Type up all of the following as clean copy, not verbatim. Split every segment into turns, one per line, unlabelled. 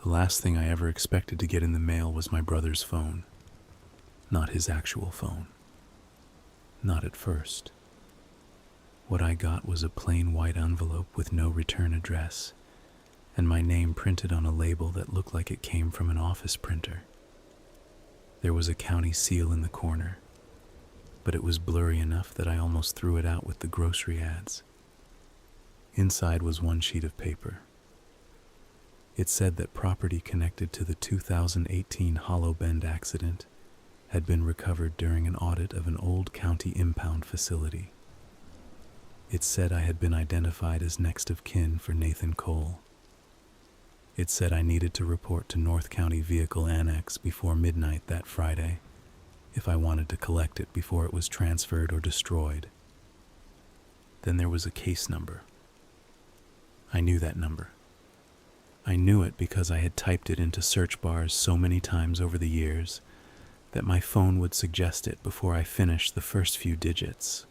The last thing I ever expected to get in the mail was my brother's phone. Not his actual phone. Not at first. What I got was a plain white envelope with no return address, and my name printed on a label that looked like it came from an office printer. There was a county seal in the corner, but it was blurry enough that I almost threw it out with the grocery ads. Inside was one sheet of paper. It said that property connected to the 2018 Hollow Bend accident had been recovered during an audit of an old county impound facility. It said I had been identified as next of kin for Nathan Cole. It said I needed to report to North County Vehicle Annex before midnight that Friday if I wanted to collect it before it was transferred or destroyed. Then there was a case number. I knew that number. I knew it because I had typed it into search bars so many times over the years that my phone would suggest it before I finished the first few digits.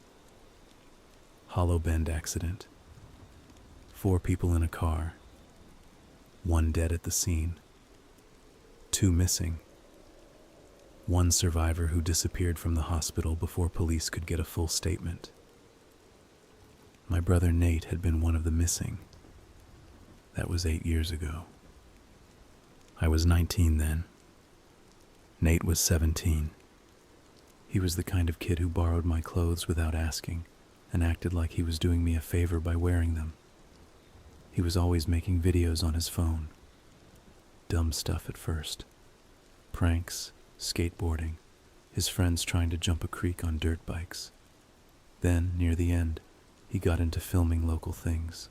Hollow Bend accident. 4 people in a car. 1 dead at the scene. 2 missing. 1 survivor who disappeared from the hospital before police could get a full statement. My brother Nate had been one of the missing. That was 8 years ago. I was 19 then. Nate was 17. He was the kind of kid who borrowed my clothes without asking and acted like he was doing me a favor by wearing them. He was always making videos on his phone. Dumb stuff at first. Pranks, skateboarding, his friends trying to jump a creek on dirt bikes. Then, near the end, he got into filming local things.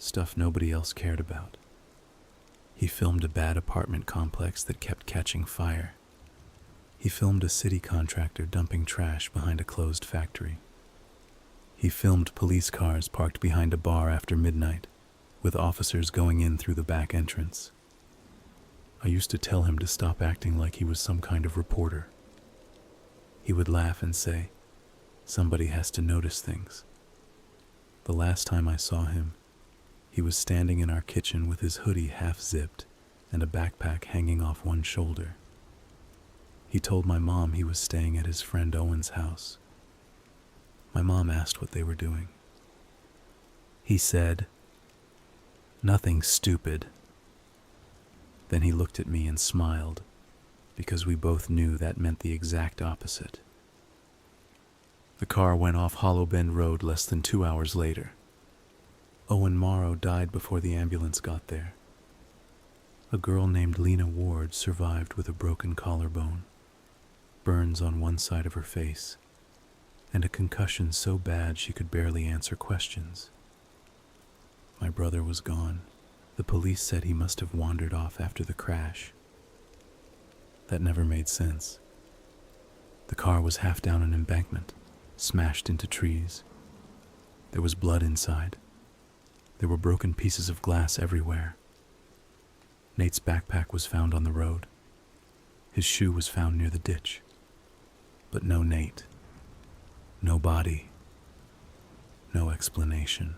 Stuff nobody else cared about. He filmed a bad apartment complex that kept catching fire. He filmed a city contractor dumping trash behind a closed factory. He filmed police cars parked behind a bar after midnight, with officers going in through the back entrance. I used to tell him to stop acting like he was some kind of reporter. He would laugh and say, "Somebody has to notice things." The last time I saw him, he was standing in our kitchen with his hoodie half-zipped and a backpack hanging off one shoulder. He told my mom he was staying at his friend Owen's house. My mom asked what they were doing. He said, "Nothing stupid." Then he looked at me and smiled, because we both knew that meant the exact opposite. The car went off Hollow Bend Road less than 2 hours later. Owen Morrow died before the ambulance got there. A girl named Lena Ward survived with a broken collarbone, burns on one side of her face, and a concussion so bad she could barely answer questions. My brother was gone. The police said he must have wandered off after the crash. That never made sense. The car was half down an embankment, smashed into trees. There was blood inside. There were broken pieces of glass everywhere. Nate's backpack was found on the road. His shoe was found near the ditch. But no Nate. No body. No explanation.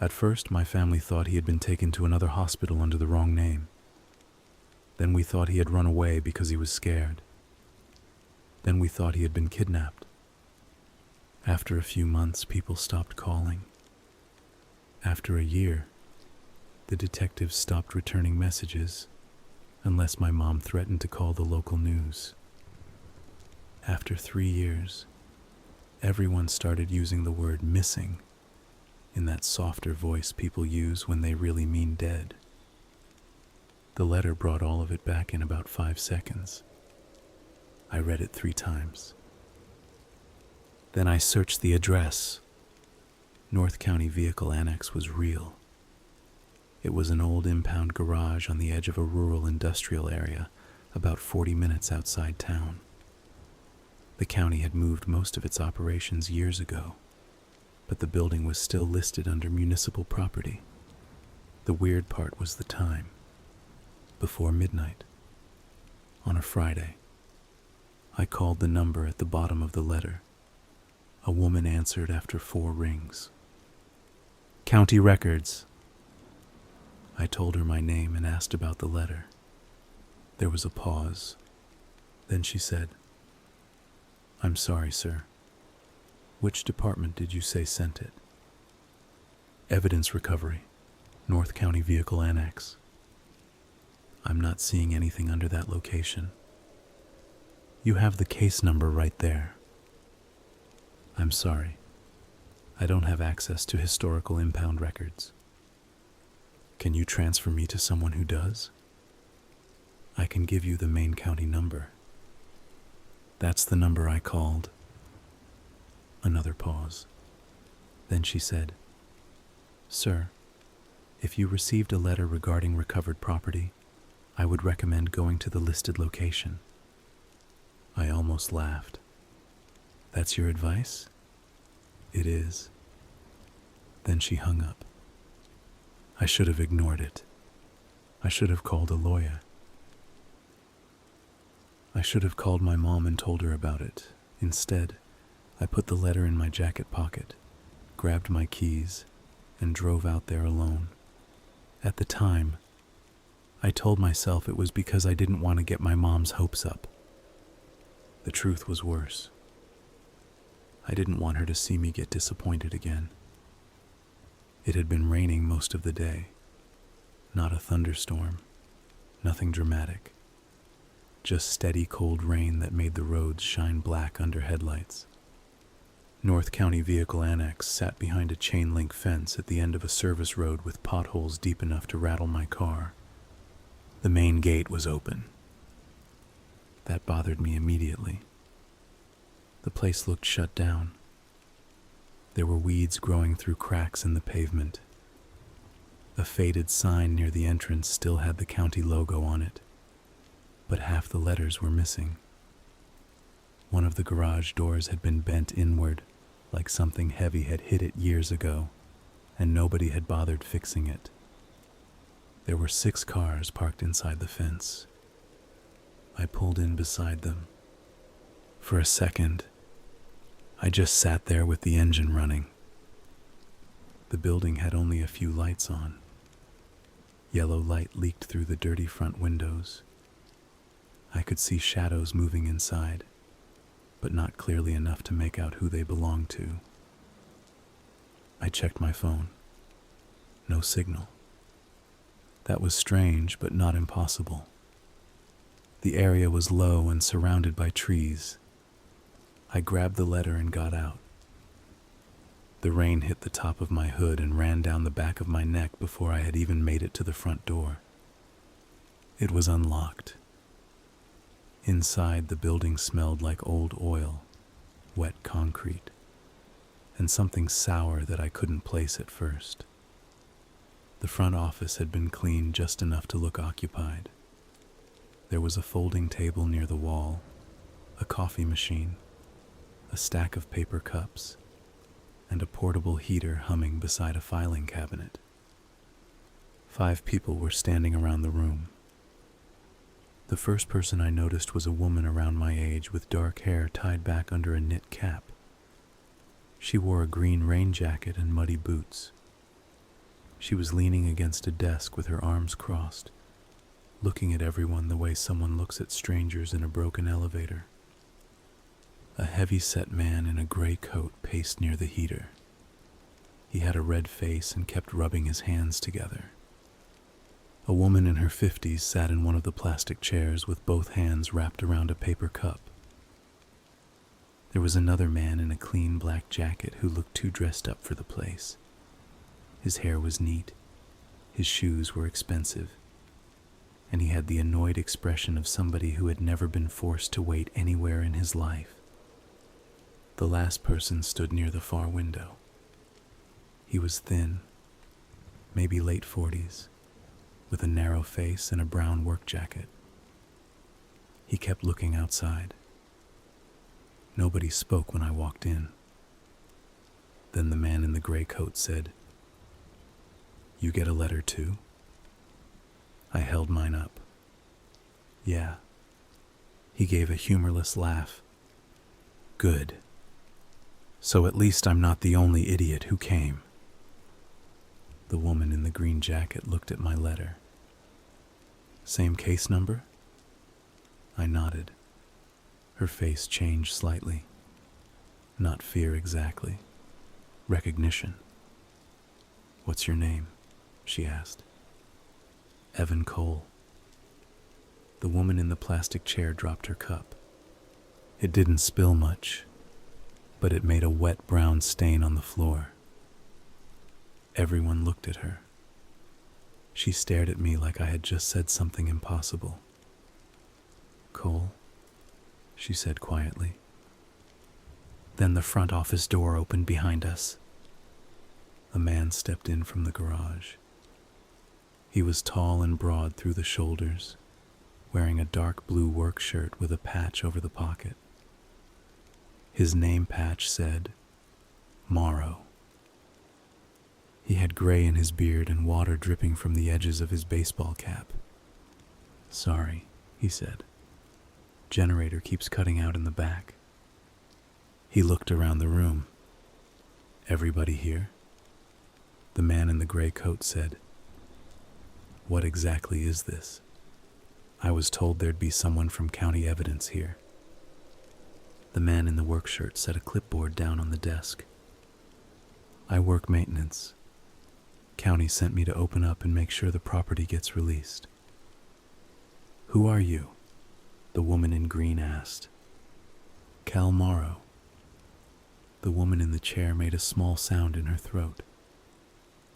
At first, my family thought he had been taken to another hospital under the wrong name. Then we thought he had run away because he was scared. Then we thought he had been kidnapped. After a few months, people stopped calling. After a year, the detectives stopped returning messages unless my mom threatened to call the local news. After 3 years, everyone started using the word missing in that softer voice people use when they really mean dead. The letter brought all of it back in about 5 seconds. I read it 3 times. Then I searched the address. North County Vehicle Annex was real. It was an old impound garage on the edge of a rural industrial area about 40 minutes outside town. The county had moved most of its operations years ago, but the building was still listed under municipal property. The weird part was the time. Before midnight. On a Friday. I called the number at the bottom of the letter. A woman answered after 4 rings. "County records." I told her my name and asked about the letter. There was a pause. Then she said, "I'm sorry, sir. Which department did you say sent it?" "Evidence Recovery, North County Vehicle Annex." "I'm not seeing anything under that location." "You have the case number right there." "I'm sorry. I don't have access to historical impound records." "Can you transfer me to someone who does?" "I can give you the main county number." "That's the number I called." Another pause. Then she said, "Sir, if you received a letter regarding recovered property, I would recommend going to the listed location." I almost laughed. "That's your advice?" "It is." Then she hung up. I should have ignored it. I should have called a lawyer. I should have called my mom and told her about it. Instead, I put the letter in my jacket pocket, grabbed my keys, and drove out there alone. At the time, I told myself it was because I didn't want to get my mom's hopes up. The truth was worse. I didn't want her to see me get disappointed again. It had been raining most of the day. Not a thunderstorm, nothing dramatic. Just steady cold rain that made the roads shine black under headlights. North County Vehicle Annex sat behind a chain-link fence at the end of a service road with potholes deep enough to rattle my car. The main gate was open. That bothered me immediately. The place looked shut down. There were weeds growing through cracks in the pavement. A faded sign near the entrance still had the county logo on it, but half the letters were missing. One of the garage doors had been bent inward, like something heavy had hit it years ago, and nobody had bothered fixing it. There were 6 cars parked inside the fence. I pulled in beside them. For a second, I just sat there with the engine running. The building had only a few lights on. Yellow light leaked through the dirty front windows. I could see shadows moving inside, but not clearly enough to make out who they belonged to. I checked my phone. No signal. That was strange, but not impossible. The area was low and surrounded by trees. I grabbed the letter and got out. The rain hit the top of my hood and ran down the back of my neck before I had even made it to the front door. It was unlocked. Inside, the building smelled like old oil, wet concrete, and something sour that I couldn't place at first. The front office had been cleaned just enough to look occupied. There was a folding table near the wall, a coffee machine, a stack of paper cups, and a portable heater humming beside a filing cabinet. 5 people were standing around the room. The first person I noticed was a woman around my age with dark hair tied back under a knit cap. She wore a green rain jacket and muddy boots. She was leaning against a desk with her arms crossed, looking at everyone the way someone looks at strangers in a broken elevator. A heavy-set man in a gray coat paced near the heater. He had a red face and kept rubbing his hands together. A woman in her 50s sat in one of the plastic chairs with both hands wrapped around a paper cup. There was another man in a clean black jacket who looked too dressed up for the place. His hair was neat, his shoes were expensive, and he had the annoyed expression of somebody who had never been forced to wait anywhere in his life. The last person stood near the far window. He was thin, maybe late 40s, with a narrow face and a brown work jacket. He kept looking outside. Nobody spoke when I walked in. Then the man in the gray coat said, "You get a letter too?" I held mine up. "Yeah." He gave a humorless laugh. "Good. So at least I'm not the only idiot who came." The woman in the green jacket looked at my letter. Same case number? I nodded. Her face changed slightly. Not fear exactly. Recognition. What's your name? She asked. Evan Cole. The woman in the plastic chair dropped her cup. It didn't spill much, but it made a wet brown stain on the floor. Everyone looked at her. She stared at me like I had just said something impossible. Cole, she said quietly. Then the front office door opened behind us. A man stepped in from the garage. He was tall and broad through the shoulders, wearing a dark blue work shirt with a patch over the pocket. His name patch said, Morrow. He had gray in his beard and water dripping from the edges of his baseball cap. Sorry, he said. Generator keeps cutting out in the back. He looked around the room. Everybody here? The man in the gray coat said, What exactly is this? I was told there'd be someone from county evidence here. The man in the work shirt set a clipboard down on the desk. I work maintenance. County sent me to open up and make sure the property gets released. Who are you? The woman in green asked. Cal Morrow. The woman in the chair made a small sound in her throat.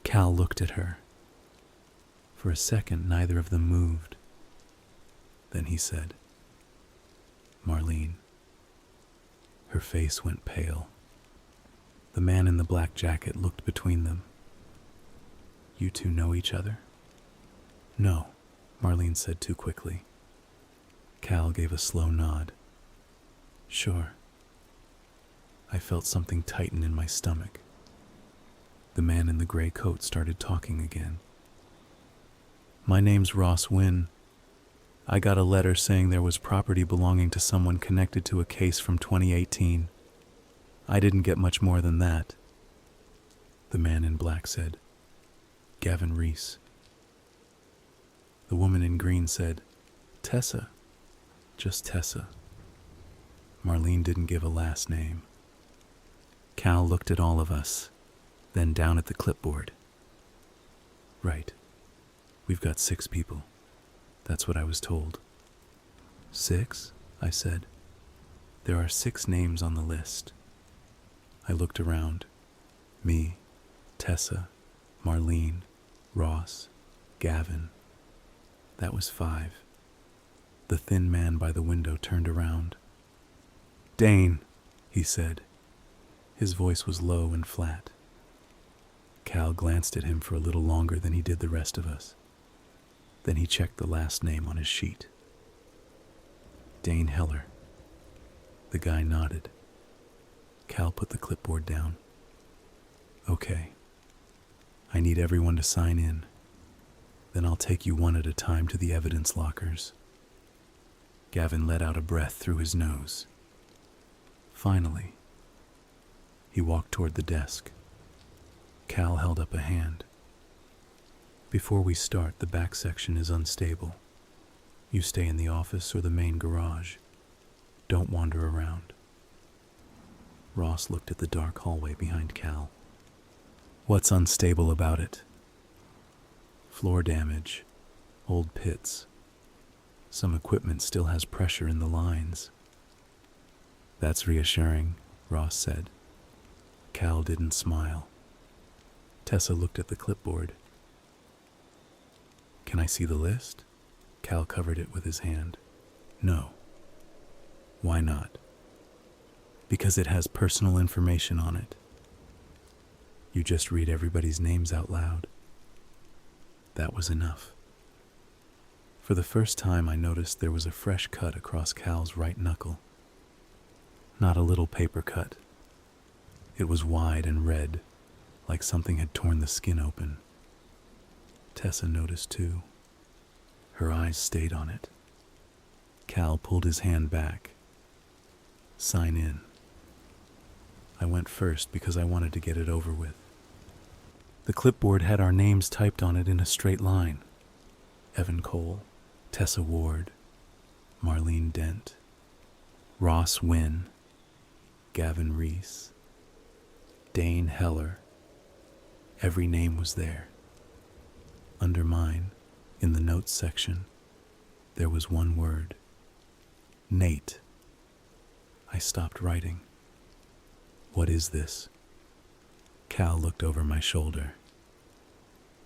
Cal looked at her. For a second, neither of them moved. Then he said, Marlene. Her face went pale. The man in the black jacket looked between them. You two know each other? No, Marlene said too quickly. Cal gave a slow nod. Sure. I felt something tighten in my stomach. The man in the gray coat started talking again. My name's Ross Wynn. I got a letter saying there was property belonging to someone connected to a case from 2018. I didn't get much more than that. The man in black said, Gavin Reese. The woman in green said, Tessa. Just Tessa. Marlene didn't give a last name. Cal looked at all of us, then down at the clipboard. Right. We've got 6 people. That's what I was told. 6? I said. There are 6 names on the list. I looked around. Me, Tessa, Marlene, Ross, Gavin. That was 5. The thin man by the window turned around. Dane, he said. His voice was low and flat. Cal glanced at him for a little longer than he did the rest of us. Then he checked the last name on his sheet. Dane Heller. The guy nodded. Cal put the clipboard down. Okay. I need everyone to sign in. Then I'll take you one at a time to the evidence lockers. Gavin let out a breath through his nose. Finally, he walked toward the desk. Cal held up a hand. Before we start, the back section is unstable. You stay in the office or the main garage. Don't wander around. Ross looked at the dark hallway behind Cal. What's unstable about it? Floor damage, old pits. Some equipment still has pressure in the lines. That's reassuring, Ross said. Cal didn't smile. Tessa looked at the clipboard. Can I see the list? Cal covered it with his hand. No. Why not? Because it has personal information on it. You just read everybody's names out loud. That was enough. For the first time, I noticed there was a fresh cut across Cal's right knuckle. Not a little paper cut. It was wide and red, like something had torn the skin open. Tessa noticed too. Her eyes stayed on it. Cal pulled his hand back. Sign in. I went first because I wanted to get it over with. The clipboard had our names typed on it in a straight line. Evan Cole, Tessa Ward, Marlene Dent, Ross Wynn, Gavin Reese, Dane Heller. Every name was there. Under mine, in the notes section, there was one word. Nate. I stopped writing. What is this? Cal looked over my shoulder.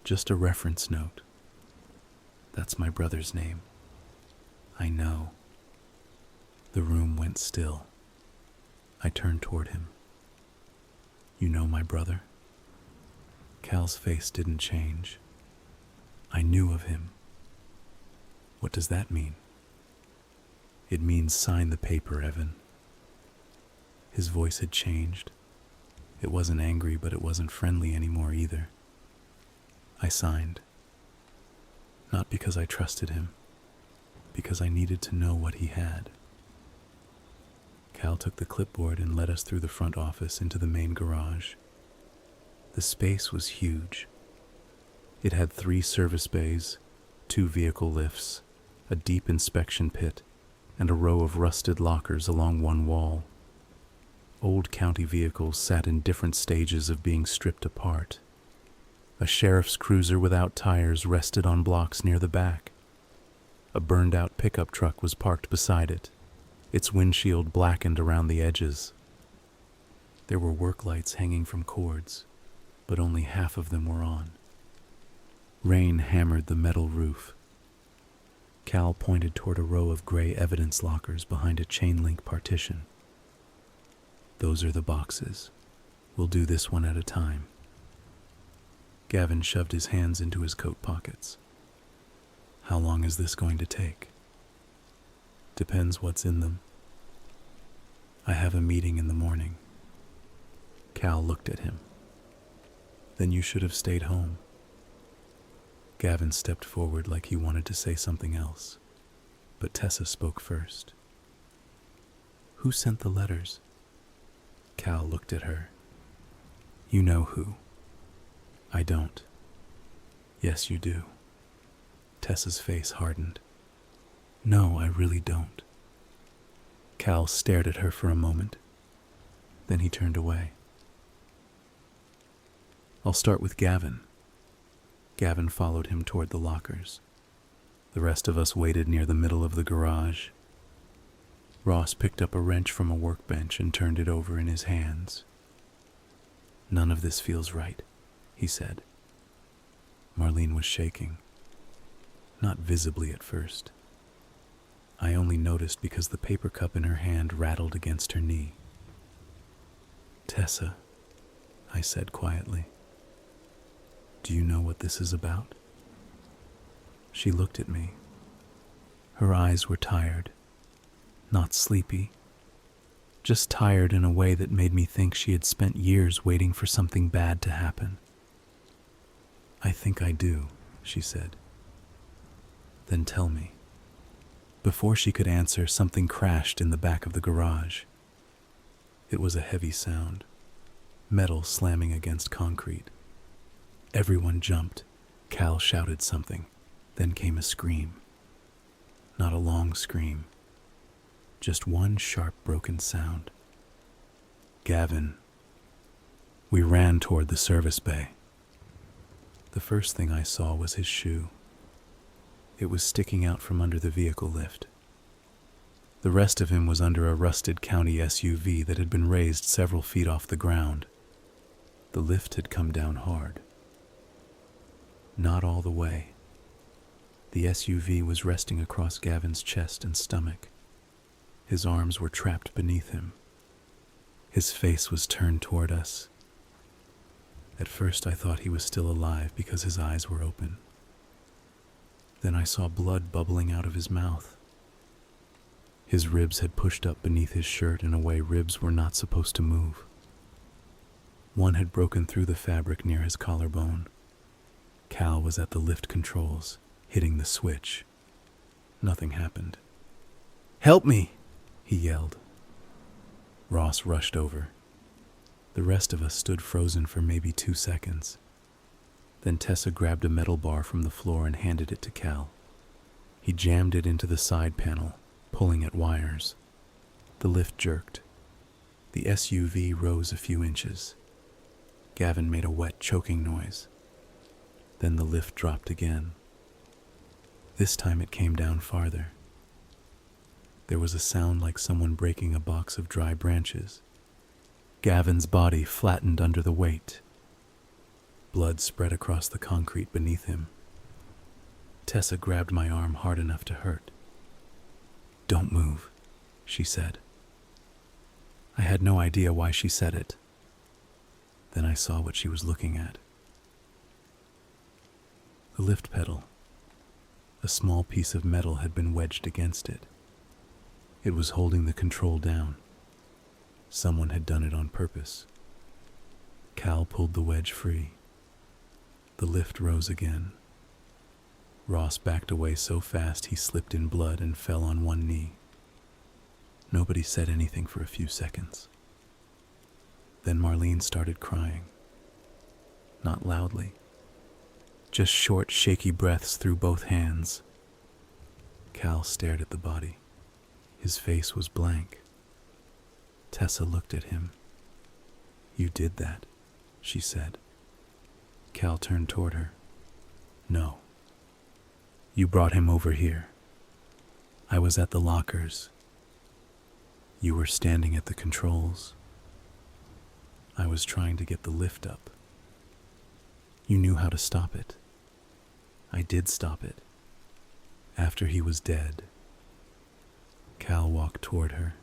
Just a reference note. That's my brother's name. I know. The room went still. I turned toward him. You know my brother? Cal's face didn't change. I knew of him. What does that mean? It means sign the paper, Evan. His voice had changed. It wasn't angry, but it wasn't friendly anymore either. I signed. Not because I trusted him, because I needed to know what he had. Cal took the clipboard and led us through the front office into the main garage. The space was huge. It had 3 service bays, 2 vehicle lifts, a deep inspection pit, and a row of rusted lockers along one wall. Old county vehicles sat in different stages of being stripped apart. A sheriff's cruiser without tires rested on blocks near the back. A burned-out pickup truck was parked beside it, its windshield blackened around the edges. There were work lights hanging from cords, but only half of them were on. Rain hammered the metal roof. Cal pointed toward a row of gray evidence lockers behind a chain-link partition. Those are the boxes. We'll do this one at a time. Gavin shoved his hands into his coat pockets. How long is this going to take? Depends what's in them. I have a meeting in the morning. Cal looked at him. Then you should have stayed home. Gavin stepped forward like he wanted to say something else, but Tessa spoke first. Who sent the letters? Cal looked at her. You know who. I don't. Yes, you do. Tessa's face hardened. No, I really don't. Cal stared at her for a moment. Then he turned away. I'll start with Gavin. Gavin followed him toward the lockers. The rest of us waited near the middle of the garage. Ross picked up a wrench from a workbench and turned it over in his hands. None of this feels right, he said. Marlene was shaking. Not visibly at first. I only noticed because the paper cup in her hand rattled against her knee. Tessa, I said quietly. Do you know what this is about? She looked at me. Her eyes were tired. Not sleepy. Just tired in a way that made me think she had spent years waiting for something bad to happen. I think I do, she said. Then tell me. Before she could answer, something crashed in the back of the garage. It was a heavy sound, metal slamming against concrete. Everyone jumped. Cal shouted something. Then came a scream. Not a long scream. Just one sharp, broken sound. Gavin. We ran toward the service bay. The first thing I saw was his shoe. It was sticking out from under the vehicle lift. The rest of him was under a rusted county SUV that had been raised several feet off the ground. The lift had come down hard. Not all the way. The SUV was resting across Gavin's chest and stomach. His arms were trapped beneath him. His face was turned toward us. At first I thought he was still alive because his eyes were open. Then I saw blood bubbling out of his mouth. His ribs had pushed up beneath his shirt in a way ribs were not supposed to move. One had broken through the fabric near his collarbone. Cal was at the lift controls, hitting the switch. Nothing happened. "Help me!" he yelled. Ross rushed over. The rest of us stood frozen for maybe 2 seconds. Then Tessa grabbed a metal bar from the floor and handed it to Cal. He jammed it into the side panel, pulling at wires. The lift jerked. The SUV rose a few inches. Gavin made a wet, choking noise. Then the lift dropped again. This time it came down farther. There was a sound like someone breaking a box of dry branches. Gavin's body flattened under the weight. Blood spread across the concrete beneath him. Tessa grabbed my arm hard enough to hurt. "Don't move," she said. I had no idea why she said it. Then I saw what she was looking at. The lift pedal. A small piece of metal had been wedged against it. It was holding the control down. Someone had done it on purpose. Cal pulled the wedge free. The lift rose again. Ross backed away so fast he slipped in blood and fell on one knee. Nobody said anything for a few seconds. Then Marlene started crying. Not loudly. Just short, shaky breaths through both hands. Cal stared at the body. His face was blank. Tessa looked at him. "You did that," she said. Cal turned toward her. "No. You brought him over here. I was at the lockers. You were standing at the controls. I was trying to get the lift up. You knew how to stop it. I did stop it. After he was dead." Cal walked toward her.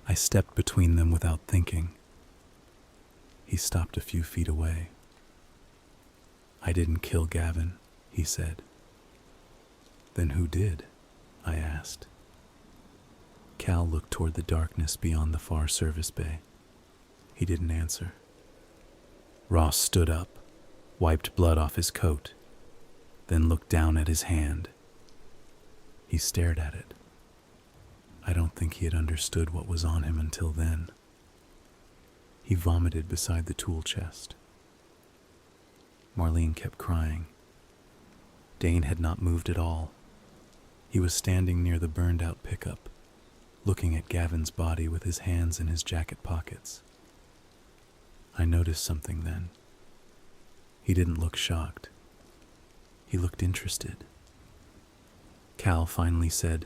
I stepped between them without thinking. He stopped a few feet away. "I didn't kill Gavin," he said. "Then who did?" I asked. Cal looked toward the darkness beyond the far service bay. He didn't answer. Ross stood up, wiped blood off his coat, then looked down at his hand. He stared at it. I don't think he had understood what was on him until then. He vomited beside the tool chest. Marlene kept crying. Dane had not moved at all. He was standing near the burned-out pickup, looking at Gavin's body with his hands in his jacket pockets. I noticed something then. He didn't look shocked. He looked interested. Cal finally said,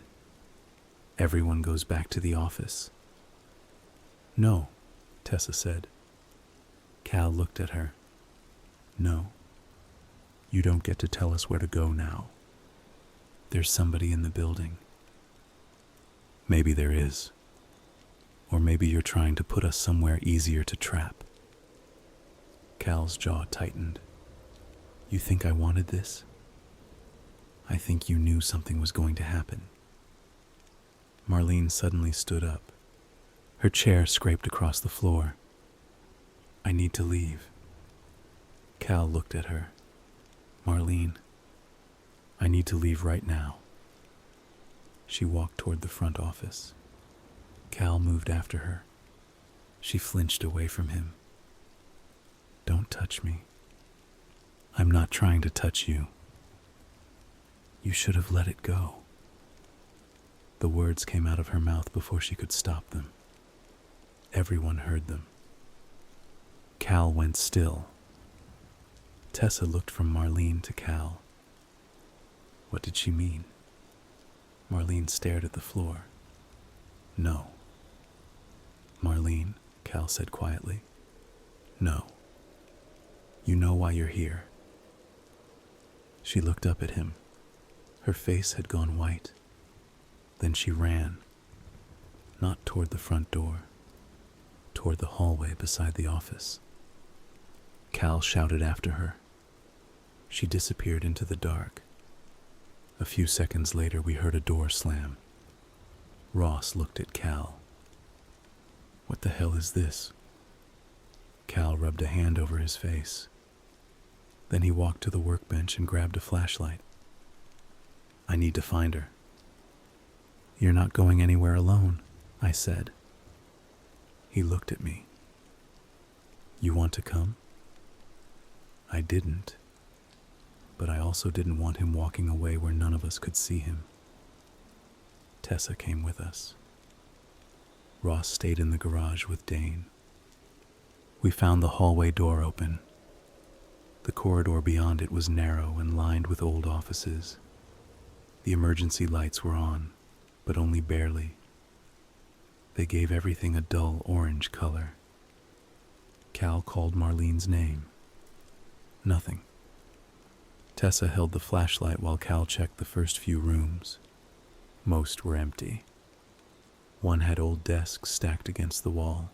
"Everyone goes back to the office." "No," Tessa said. Cal looked at her. "No. You don't get to tell us where to go now. There's somebody in the building." "Maybe there is. Or maybe you're trying to put us somewhere easier to trap." Cal's jaw tightened. "You think I wanted this? I think you knew something was going to happen." Marlene suddenly stood up. Her chair scraped across the floor. "I need to leave." Cal looked at her. "Marlene, I need to leave right now." She walked toward the front office. Cal moved after her. She flinched away from him. "Don't touch me. I'm not trying to touch you. You should have let it go." The words came out of her mouth before she could stop them. Everyone heard them. Cal went still. Tessa looked from Marlene to Cal. What did she mean? Marlene stared at the floor. "No." "Marlene," Cal said quietly. "No. You know why you're here." She looked up at him. Her face had gone white. Then she ran. Not toward the front door. Toward the hallway beside the office. Cal shouted after her. She disappeared into the dark. A few seconds later, we heard a door slam. Ross looked at Cal. "What the hell is this?" Cal rubbed a hand over his face. Then he walked to the workbench and grabbed a flashlight. "I need to find her." "You're not going anywhere alone," I said. He looked at me. "You want to come?" I didn't, but I also didn't want him walking away where none of us could see him. Tessa came with us. Ross stayed in the garage with Dane. We found the hallway door open. The corridor beyond it was narrow and lined with old offices. The emergency lights were on, but only barely. They gave everything a dull orange color. Cal called Marlene's name. Nothing. Tessa held the flashlight while Cal checked the first few rooms. Most were empty. One had old desks stacked against the wall.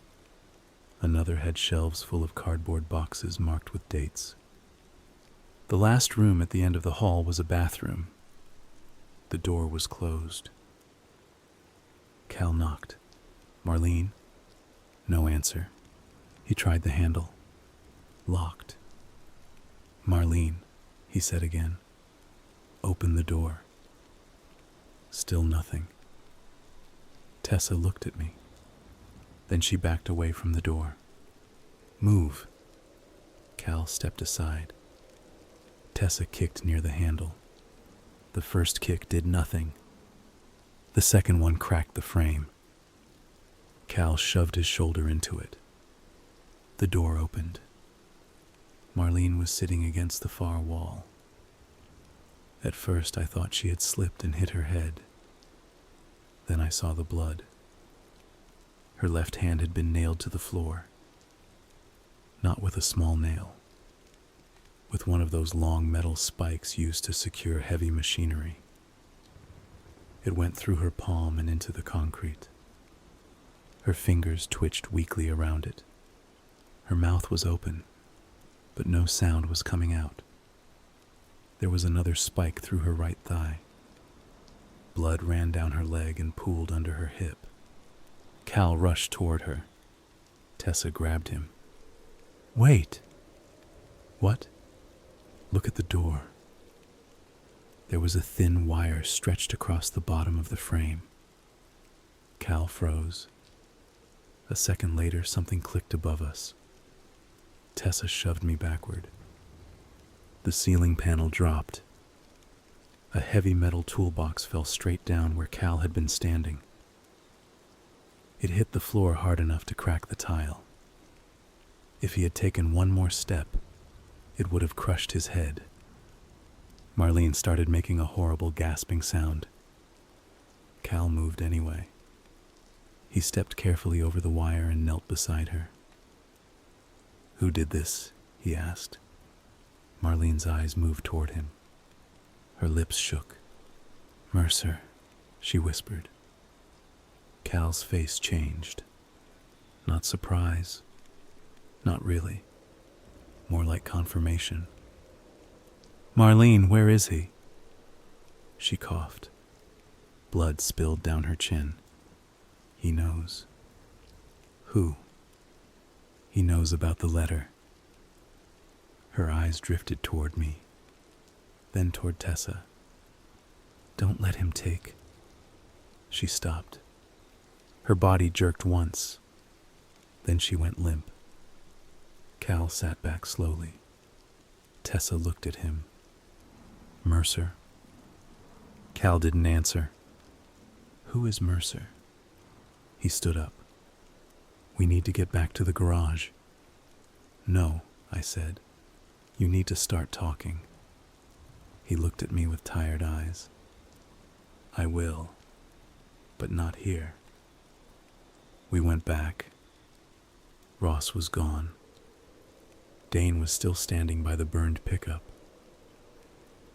Another had shelves full of cardboard boxes marked with dates. The last room at the end of the hall was a bathroom. The door was closed. Cal knocked. Marlene? No answer. He tried the handle. Locked. Marlene, he said again. Open the door. Still nothing. Tessa looked at me. Then she backed away from the door. Move. Cal stepped aside. Tessa kicked near the handle. The first kick did nothing. The second one cracked the frame. Cal shoved his shoulder into it. The door opened. Marlene was sitting against the far wall. At first I thought she had slipped and hit her head. Then I saw the blood. Her left hand had been nailed to the floor. Not with a small nail. With one of those long metal spikes used to secure heavy machinery. It went through her palm and into the concrete. Her fingers twitched weakly around it. Her mouth was open, but no sound was coming out. There was another spike through her right thigh. Blood ran down her leg and pooled under her hip. Cal rushed toward her. Tessa grabbed him. Wait! What? Look at the door. There was a thin wire stretched across the bottom of the frame. Cal froze. A second later, something clicked above us. Tessa shoved me backward. The ceiling panel dropped. A heavy metal toolbox fell straight down where Cal had been standing. It hit the floor hard enough to crack the tile. If he had taken one more step, it would have crushed his head. Marlene started making a horrible gasping sound. Cal moved anyway. He stepped carefully over the wire and knelt beside her. Who did this? He asked. Marlene's eyes moved toward him. Her lips shook. Mercer, she whispered. Cal's face changed. Not surprise. Not really. More like confirmation. Marlene, where is he? She coughed. Blood spilled down her chin. He knows. Who? He knows about the letter. Her eyes drifted toward me, then toward Tessa. Don't let him take. She stopped. Her body jerked once. Then she went limp. Cal sat back slowly. Tessa looked at him. Mercer? Cal didn't answer. Who is Mercer? He stood up. We need to get back to the garage. No, I said. You need to start talking. He looked at me with tired eyes. I will, but not here. We went back. Ross was gone. Dane was still standing by the burned pickup.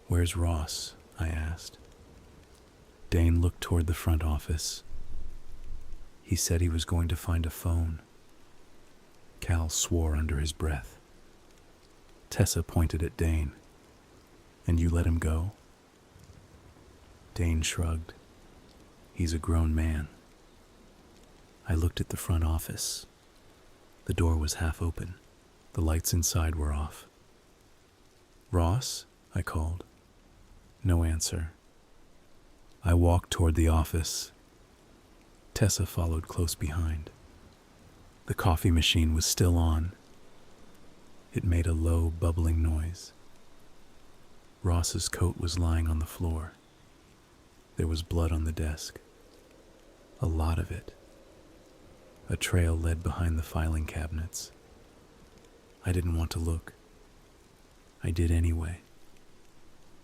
Where's Ross? I asked. Dane looked toward the front office. He said he was going to find a phone. Cal swore under his breath. Tessa pointed at Dane. And you let him go? Dane shrugged. He's a grown man. I looked at the front office. The door was half open. The lights inside were off. Ross? I called. No answer. I walked toward the office. Tessa followed close behind. The coffee machine was still on. It made a low, bubbling noise. Ross's coat was lying on the floor. There was blood on the desk. A lot of it. A trail led behind the filing cabinets. I didn't want to look. I did anyway.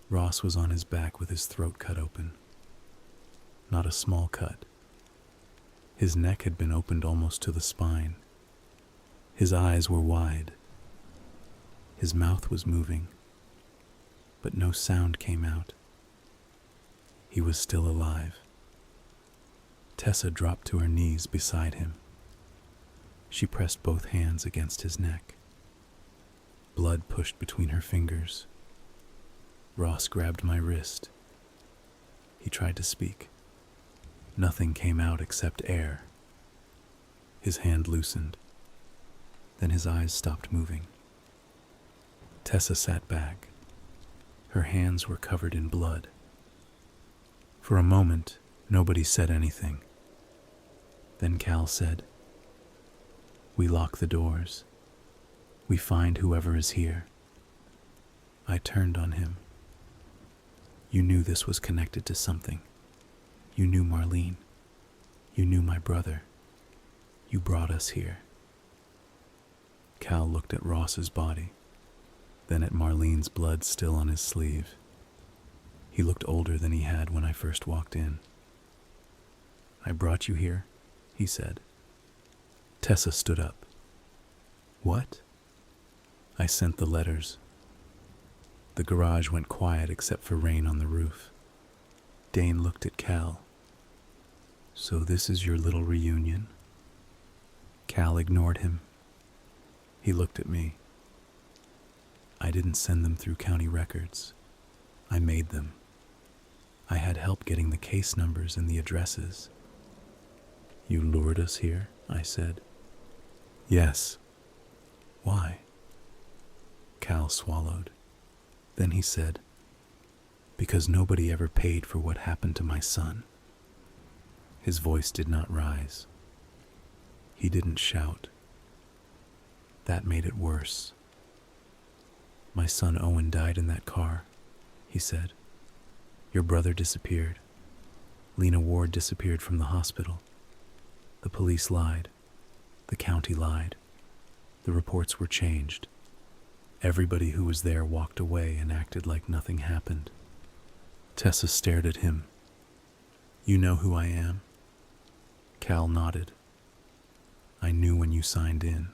Ross was on his back with his throat cut open. Not a small cut. His neck had been opened almost to the spine. His eyes were wide. His mouth was moving, but no sound came out. He was still alive. Tessa dropped to her knees beside him. She pressed both hands against his neck. Blood pushed between her fingers. Ross grabbed my wrist. He tried to speak. Nothing came out except air. His hand loosened. Then his eyes stopped moving. Tessa sat back. Her hands were covered in blood. For a moment, nobody said anything. Then Cal said, "We lock the doors. We find whoever is here." I turned on him. "You knew this was connected to something. You knew Marlene. You knew my brother. You brought us here." Cal looked at Ross's body, then at Marlene's blood still on his sleeve. He looked older than he had when I first walked in. "I brought you here," he said. Tessa stood up. "What?" "I sent the letters." The garage went quiet except for rain on the roof. Dane looked at Cal. "So this is your little reunion?" Cal ignored him. He looked at me. "I didn't send them through county records. I made them. I had help getting the case numbers and the addresses." "You lured us here?" I said. "Yes." "Why?" Cal swallowed. Then he said, "Because nobody ever paid for what happened to my son." His voice did not rise. He didn't shout. That made it worse. "My son Owen died in that car," he said. "Your brother disappeared. Lena Ward disappeared from the hospital. The police lied. The county lied. The reports were changed. Everybody who was there walked away and acted like nothing happened." Tessa stared at him. "You know who I am?" Cal nodded. "I knew when you signed in."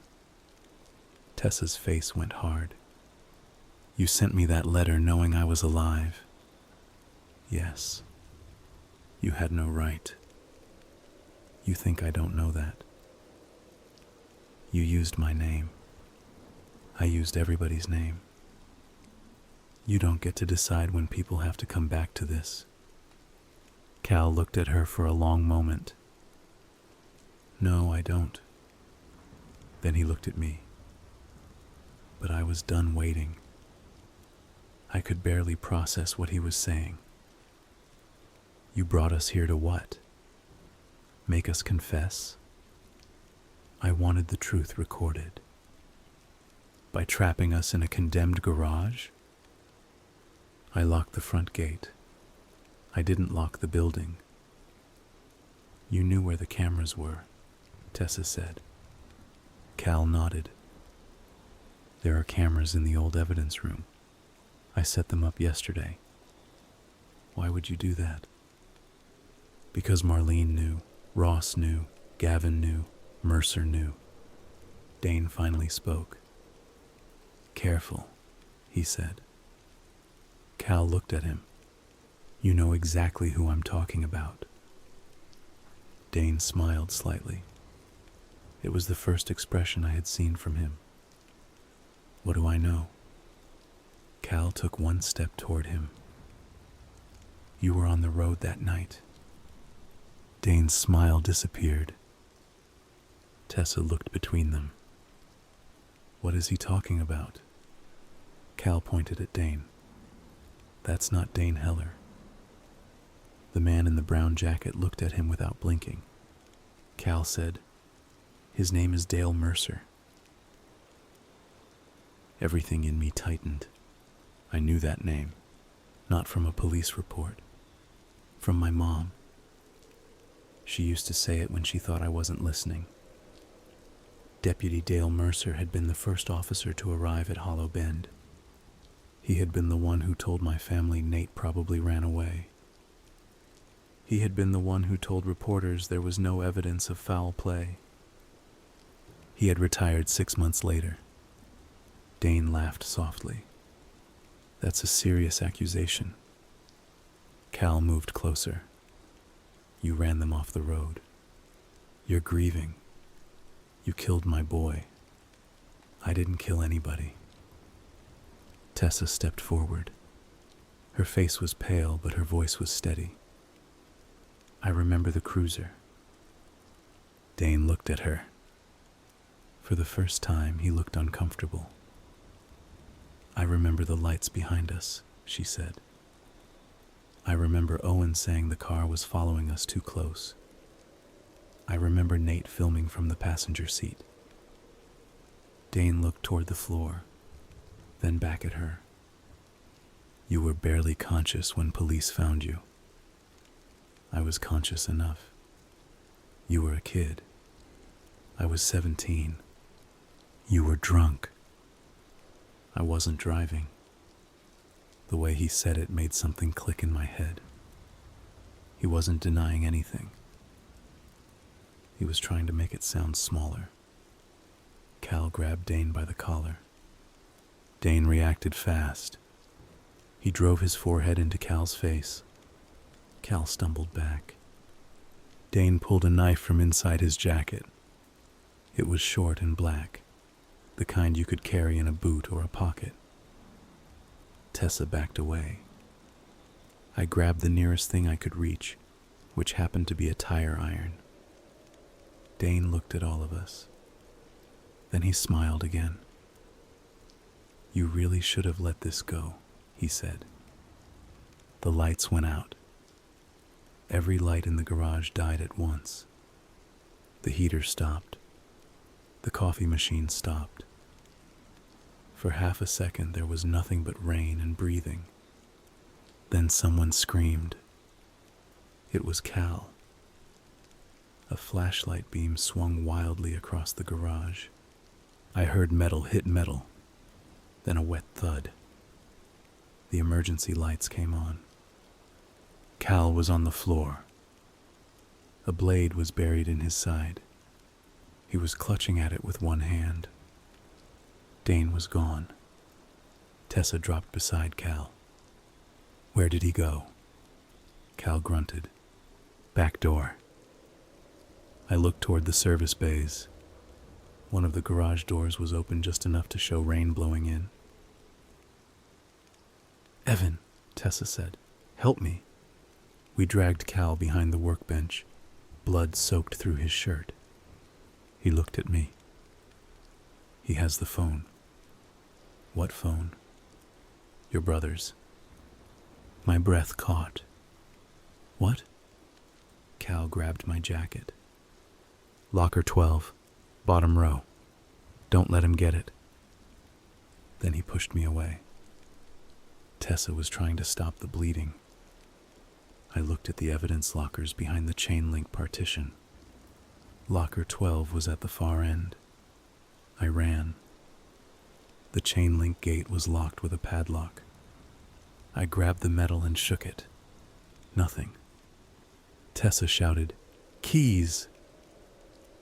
Tessa's face went hard. "You sent me that letter knowing I was alive." "Yes. You had no right. You think I don't know that. You used my name. I used everybody's name. You don't get to decide when people have to come back to this." Cal looked at her for a long moment. "No, I don't." Then he looked at me. But I was done waiting. I could barely process what he was saying. "You brought us here to what? Make us confess?" "I wanted the truth recorded." "By trapping us in a condemned garage?" "I locked the front gate. I didn't lock the building." "You knew where the cameras were," Tessa said. Cal nodded. "There are cameras in the old evidence room. I set them up yesterday." "Why would you do that?" "Because Marlene knew, Ross knew, Gavin knew, Mercer knew." Dane finally spoke. "Careful," he said. Cal looked at him. "You know exactly who I'm talking about." Dane smiled slightly. It was the first expression I had seen from him. "What do I know?" Cal took one step toward him. "You were on the road that night." Dane's smile disappeared. Tessa looked between them. "What is he talking about?" Cal pointed at Dane. "That's not Dane Heller." The man in the brown jacket looked at him without blinking. Cal said, "His name is Dale Mercer." Everything in me tightened. I knew that name, not from a police report, from my mom. She used to say it when she thought I wasn't listening. Deputy Dale Mercer had been the first officer to arrive at Hollow Bend. He had been the one who told my family Nate probably ran away. He had been the one who told reporters there was no evidence of foul play. He had retired 6 months later. Dane laughed softly. That's a serious accusation. Cal moved closer. You ran them off the road. You're grieving. You killed my boy. I didn't kill anybody. Tessa stepped forward. Her face was pale, but her voice was steady. I remember the cruiser. Dane looked at her. For the first time, he looked uncomfortable. I remember the lights behind us, she said. I remember Owen saying the car was following us too close. I remember Nate filming from the passenger seat. Dane looked toward the floor, then back at her. You were barely conscious when police found you. I was conscious enough. You were a kid. I was 17. You were drunk. I wasn't driving. The way he said it made something click in my head. He wasn't denying anything. He was trying to make it sound smaller. Cal grabbed Dane by the collar. Dane reacted fast. He drove his forehead into Cal's face. Cal stumbled back. Dane pulled a knife from inside his jacket. It was short and black, the kind you could carry in a boot or a pocket. Tessa backed away. I grabbed the nearest thing I could reach, which happened to be a tire iron. Dane looked at all of us. Then he smiled again. You really should have let this go, he said. The lights went out. Every light in the garage died at once. The heater stopped. The coffee machine stopped. For half a second there was nothing but rain and breathing. Then someone screamed. It was Cal. A flashlight beam swung wildly across the garage. I heard metal hit metal, then a wet thud. The emergency lights came on. Cal was on the floor. A blade was buried in his side. He was clutching at it with one hand. Dane was gone. Tessa dropped beside Cal. Where did he go? Cal grunted. Back door. I looked toward the service bays. One of the garage doors was open just enough to show rain blowing in. Evan, Tessa said, help me. We dragged Cal behind the workbench. Blood soaked through his shirt. He looked at me. He has the phone. What phone? Your brother's. My breath caught. What? Cal grabbed my jacket. Locker 12, bottom row. Don't let him get it. Then he pushed me away. Tessa was trying to stop the bleeding. I looked at the evidence lockers behind the chain link partition. Locker 12 was at the far end. I ran. The chain link gate was locked with a padlock. I grabbed the metal and shook it. Nothing. Tessa shouted, "Keys!"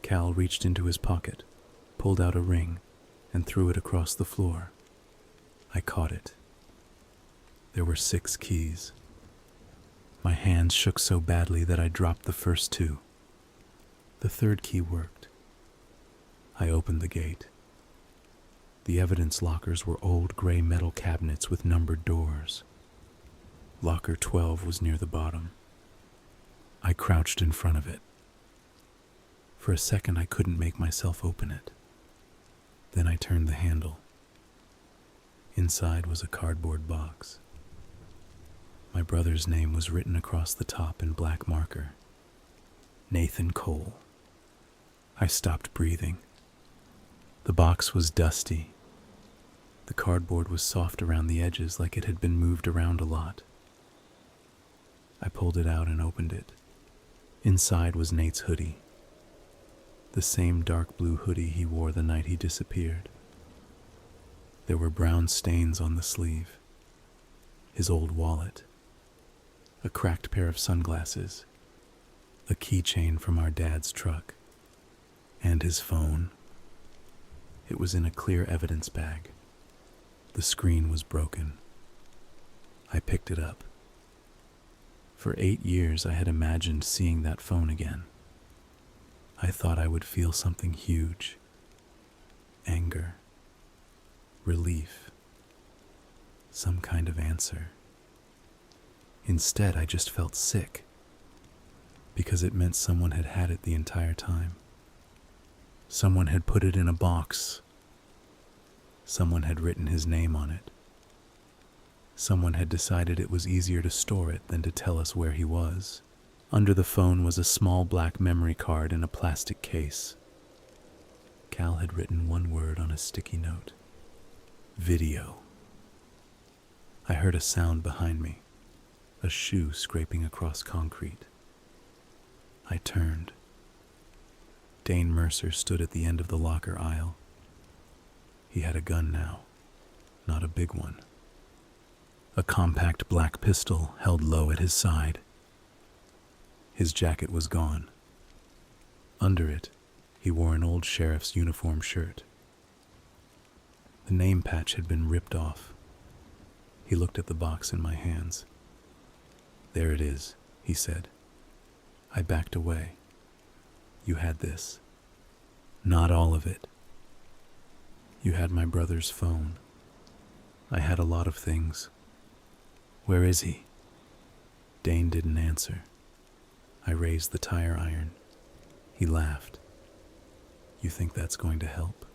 Cal reached into his pocket, pulled out a ring, and threw it across the floor. I caught it. There were 6 keys. My hands shook so badly that I dropped the first 2. The third key worked. I opened the gate. The evidence lockers were old gray metal cabinets with numbered doors. Locker 12 was near the bottom. I crouched in front of it. For a second I couldn't make myself open it. Then I turned the handle. Inside was a cardboard box. My brother's name was written across the top in black marker. Nathan Cole. I stopped breathing. The box was dusty. The cardboard was soft around the edges, like it had been moved around a lot. I pulled it out and opened it. Inside was Nate's hoodie. The same dark blue hoodie he wore the night he disappeared. There were brown stains on the sleeve. His old wallet. A cracked pair of sunglasses. A keychain from our dad's truck. And his phone. It was in a clear evidence bag. The screen was broken. I picked it up. For 8 years I had imagined seeing that phone again. I thought I would feel something huge. Anger. Relief. Some kind of answer. Instead, I just felt sick. Because it meant someone had had it the entire time. Someone had put it in a box. Someone had written his name on it. Someone had decided it was easier to store it than to tell us where he was. Under the phone was a small black memory card in a plastic case. Cal had written one word on a sticky note. Video. I heard a sound behind me, a shoe scraping across concrete. I turned. Dane Mercer stood at the end of the locker aisle. He had a gun now, not a big one. A compact black pistol held low at his side. His jacket was gone. Under it, he wore an old sheriff's uniform shirt. The name patch had been ripped off. He looked at the box in my hands. There it is, he said. I backed away. You had this. Not all of it. You had my brother's phone. I had a lot of things. Where is he? Dane didn't answer. I raised the tire iron. He laughed. You think that's going to help?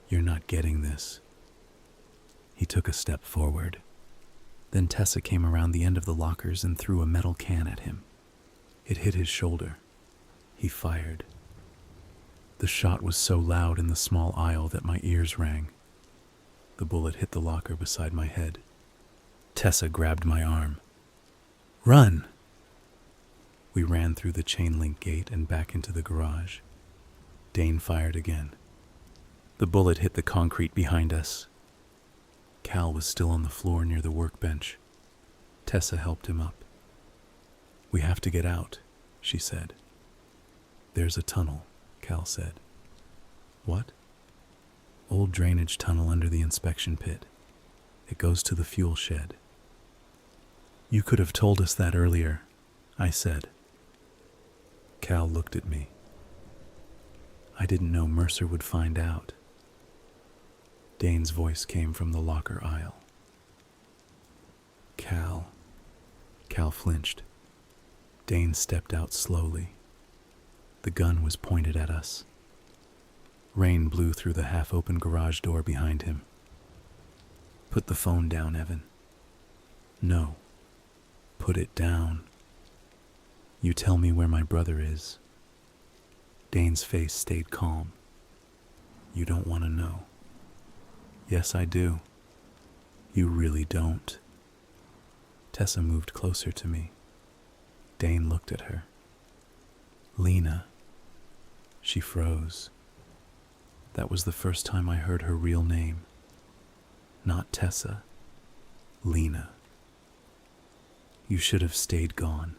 You're not getting this. He took a step forward. Then Tessa came around the end of the lockers and threw a metal can at him. It hit his shoulder. He fired. The shot was so loud in the small aisle that my ears rang. The bullet hit the locker beside my head. Tessa grabbed my arm. Run! We ran through the chain-link gate and back into the garage. Dane fired again. The bullet hit the concrete behind us. Cal was still on the floor near the workbench. Tessa helped him up. We have to get out, she said. There's a tunnel, Cal said. What? Old drainage tunnel under the inspection pit. It goes to the fuel shed. You could have told us that earlier, I said. Cal looked at me. I didn't know Mercer would find out. Dane's voice came from the locker aisle. Cal. Cal flinched. Dane stepped out slowly. The gun was pointed at us. Rain blew through the half-open garage door behind him. Put the phone down, Evan. No. Put it down. You tell me where my brother is. Dane's face stayed calm. You don't want to know. Yes, I do. You really don't. Tessa moved closer to me. Dane looked at her. Lena. She froze. That was the first time I heard her real name. Not Tessa. Lena. You should have stayed gone,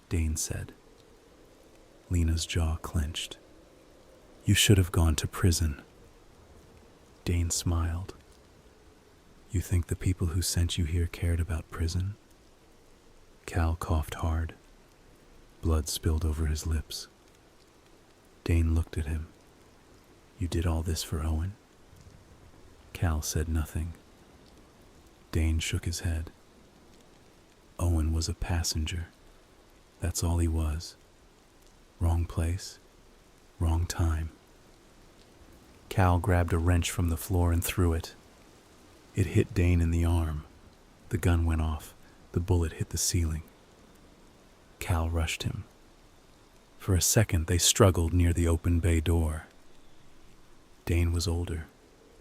Dane said. Lena's jaw clenched. You should have gone to prison. Dane smiled. You think the people who sent you here cared about prison? Cal coughed hard. Blood spilled over his lips. Dane looked at him. You did all this for Owen? Cal said nothing. Dane shook his head. Owen was a passenger. That's all he was. Wrong place, wrong time. Cal grabbed a wrench from the floor and threw it. It hit Dane in the arm. The gun went off. The bullet hit the ceiling. Cal rushed him. For a second, they struggled near the open bay door. Dane was older.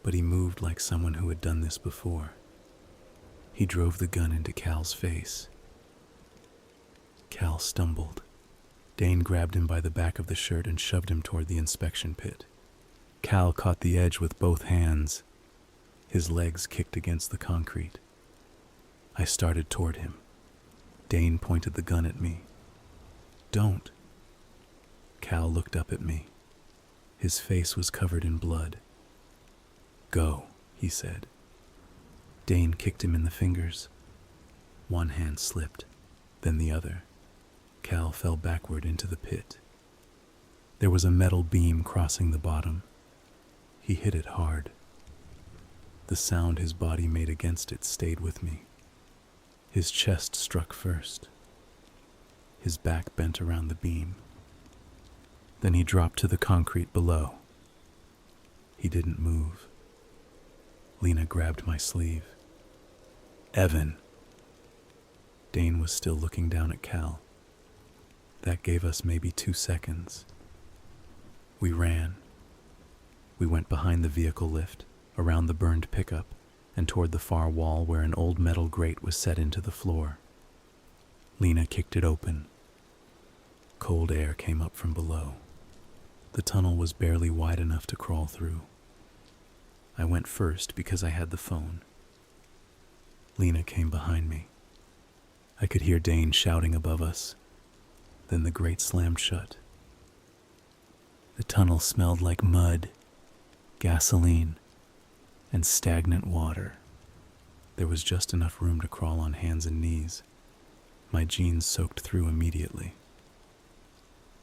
but he moved like someone who had done this before. He drove the gun into Cal's face. Cal stumbled. Dane grabbed him by the back of the shirt and shoved him toward the inspection pit. Cal caught the edge with both hands. His legs kicked against the concrete. I started toward him. Dane pointed the gun at me. "Don't." Cal looked up at me. His face was covered in blood. "Go," he said. Dane kicked him in the fingers. One hand slipped, then the other. Cal fell backward into the pit. There was a metal beam crossing the bottom. He hit it hard. The sound his body made against it stayed with me. His chest struck first. His back bent around the beam. Then he dropped to the concrete below. He didn't move. Lena grabbed my sleeve. "Evan." Dane was still looking down at Cal. That gave us maybe 2 seconds. We ran. We went behind the vehicle lift, around the burned pickup, and toward the far wall where an old metal grate was set into the floor. Lena kicked it open. Cold air came up from below. The tunnel was barely wide enough to crawl through. I went first because I had the phone. Lena came behind me. I could hear Dane shouting above us. Then the grate slammed shut. The tunnel smelled like mud, gasoline, and stagnant water. There was just enough room to crawl on hands and knees. My jeans soaked through immediately.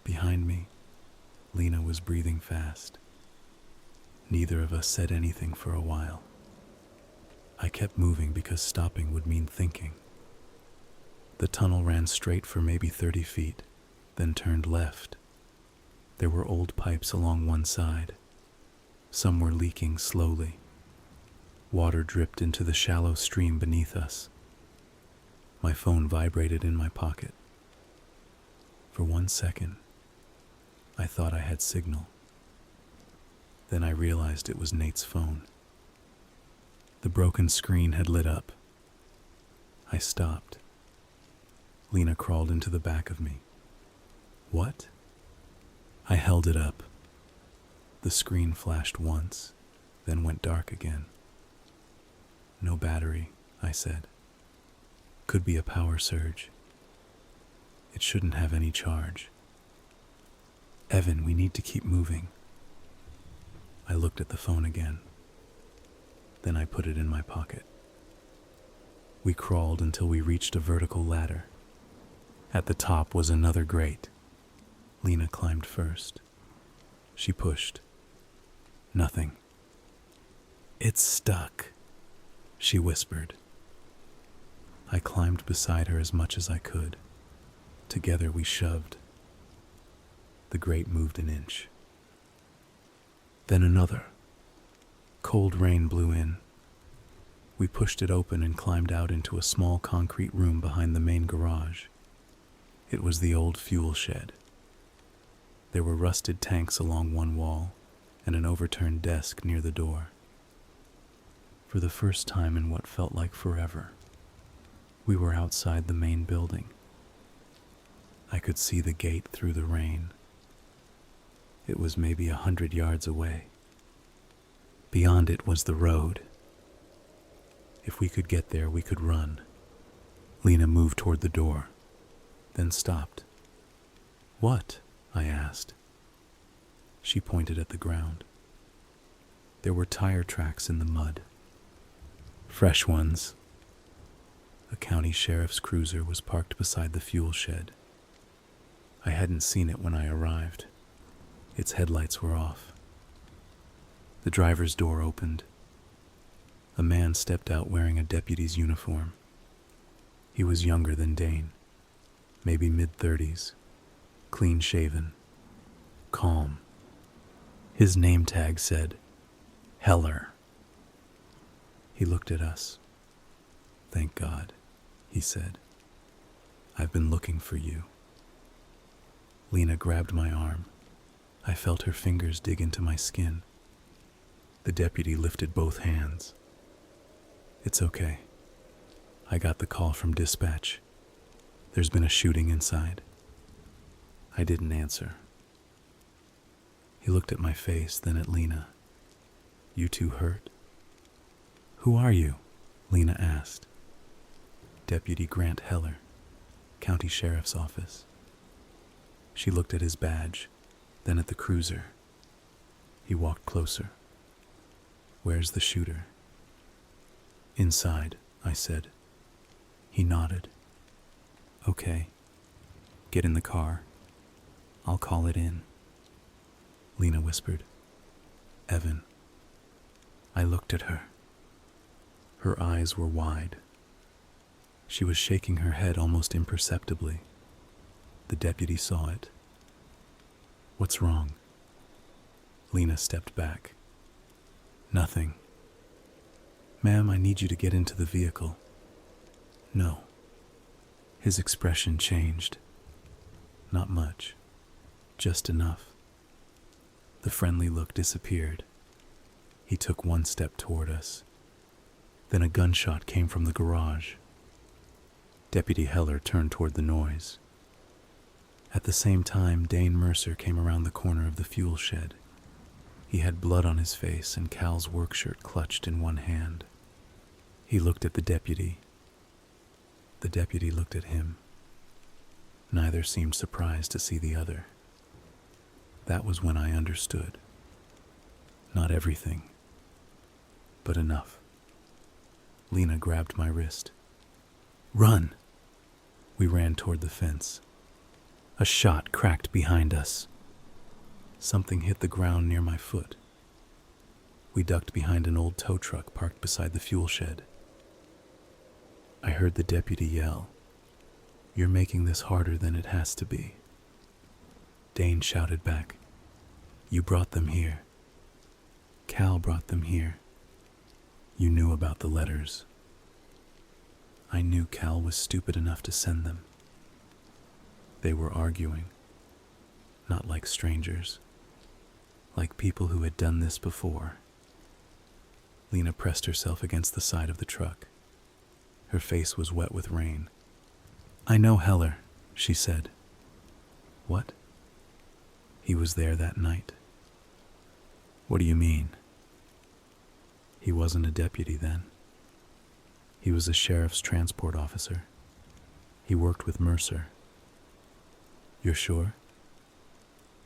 Behind me, Lena was breathing fast. Neither of us said anything for a while. I kept moving because stopping would mean thinking. The tunnel ran straight for maybe 30 feet, then turned left. There were old pipes along one side. Some were leaking slowly. Water dripped into the shallow stream beneath us. My phone vibrated in my pocket. For 1 second, I thought I had signal. Then I realized it was Nate's phone. The broken screen had lit up. I stopped. Lena crawled into the back of me. "What?" I held it up. The screen flashed once, then went dark again. "No battery," I said. "Could be a power surge. It shouldn't have any charge. Evan, we need to keep moving." I looked at the phone again. Then I put it in my pocket. We crawled until we reached a vertical ladder. At the top was another grate. Lena climbed first. She pushed. Nothing. "It's stuck," she whispered. I climbed beside her as much as I could. Together we shoved. The grate moved an inch. Then another. Cold rain blew in. We pushed it open and climbed out into a small concrete room behind the main garage. It was the old fuel shed. There were rusted tanks along one wall and an overturned desk near the door. For the first time in what felt like forever, we were outside the main building. I could see the gate through the rain. It was maybe 100 yards away. Beyond it was the road. If we could get there, we could run. Lena moved toward the door, then stopped. "What?" I asked. She pointed at the ground. There were tire tracks in the mud. Fresh ones. A county sheriff's cruiser was parked beside the fuel shed. I hadn't seen it when I arrived. Its headlights were off. The driver's door opened. A man stepped out wearing a deputy's uniform. He was younger than Dane, maybe mid-30s, clean-shaven, calm. His name tag said, Heller. He looked at us. "Thank God," he said. "I've been looking for you." Lena grabbed my arm. I felt her fingers dig into my skin. The deputy lifted both hands. It's okay. I got the call from dispatch. There's been a shooting inside. I didn't answer. He looked at my face, then at Lena. You two hurt? Who are you? Lena asked. Deputy Grant Heller, County Sheriff's Office. She looked at his badge, then at the cruiser. He walked closer. Where's the shooter? Inside, I said. He nodded. Okay. Get in the car. I'll call it in. Lena whispered. Evan. I looked at her. Her eyes were wide. She was shaking her head almost imperceptibly. The deputy saw it. What's wrong? Lena stepped back. Nothing. Ma'am, I need you to get into the vehicle. No. His expression changed. Not much. Just enough. The friendly look disappeared. He took one step toward us. Then a gunshot came from the garage. Deputy Heller turned toward the noise. At the same time, Dane Mercer came around the corner of the fuel shed. He had blood on his face and Cal's work shirt clutched in one hand. He looked at the deputy. The deputy looked at him. Neither seemed surprised to see the other. That was when I understood. Not everything, but enough. Lena grabbed my wrist. Run! We ran toward the fence. A shot cracked behind us. Something hit the ground near my foot. We ducked behind an old tow truck parked beside the fuel shed. I heard the deputy yell, "You're making this harder than it has to be." Dane shouted back, "You brought them here. Cal brought them here. You knew about the letters." I knew Cal was stupid enough to send them. They were arguing, not like strangers, like people who had done this before. Lena pressed herself against the side of the truck. Her face was wet with rain. "I know Heller," she said. "What?" "He was there that night." "What do you mean?" "He wasn't a deputy then. He was a sheriff's transport officer. He worked with Mercer." "You're sure?"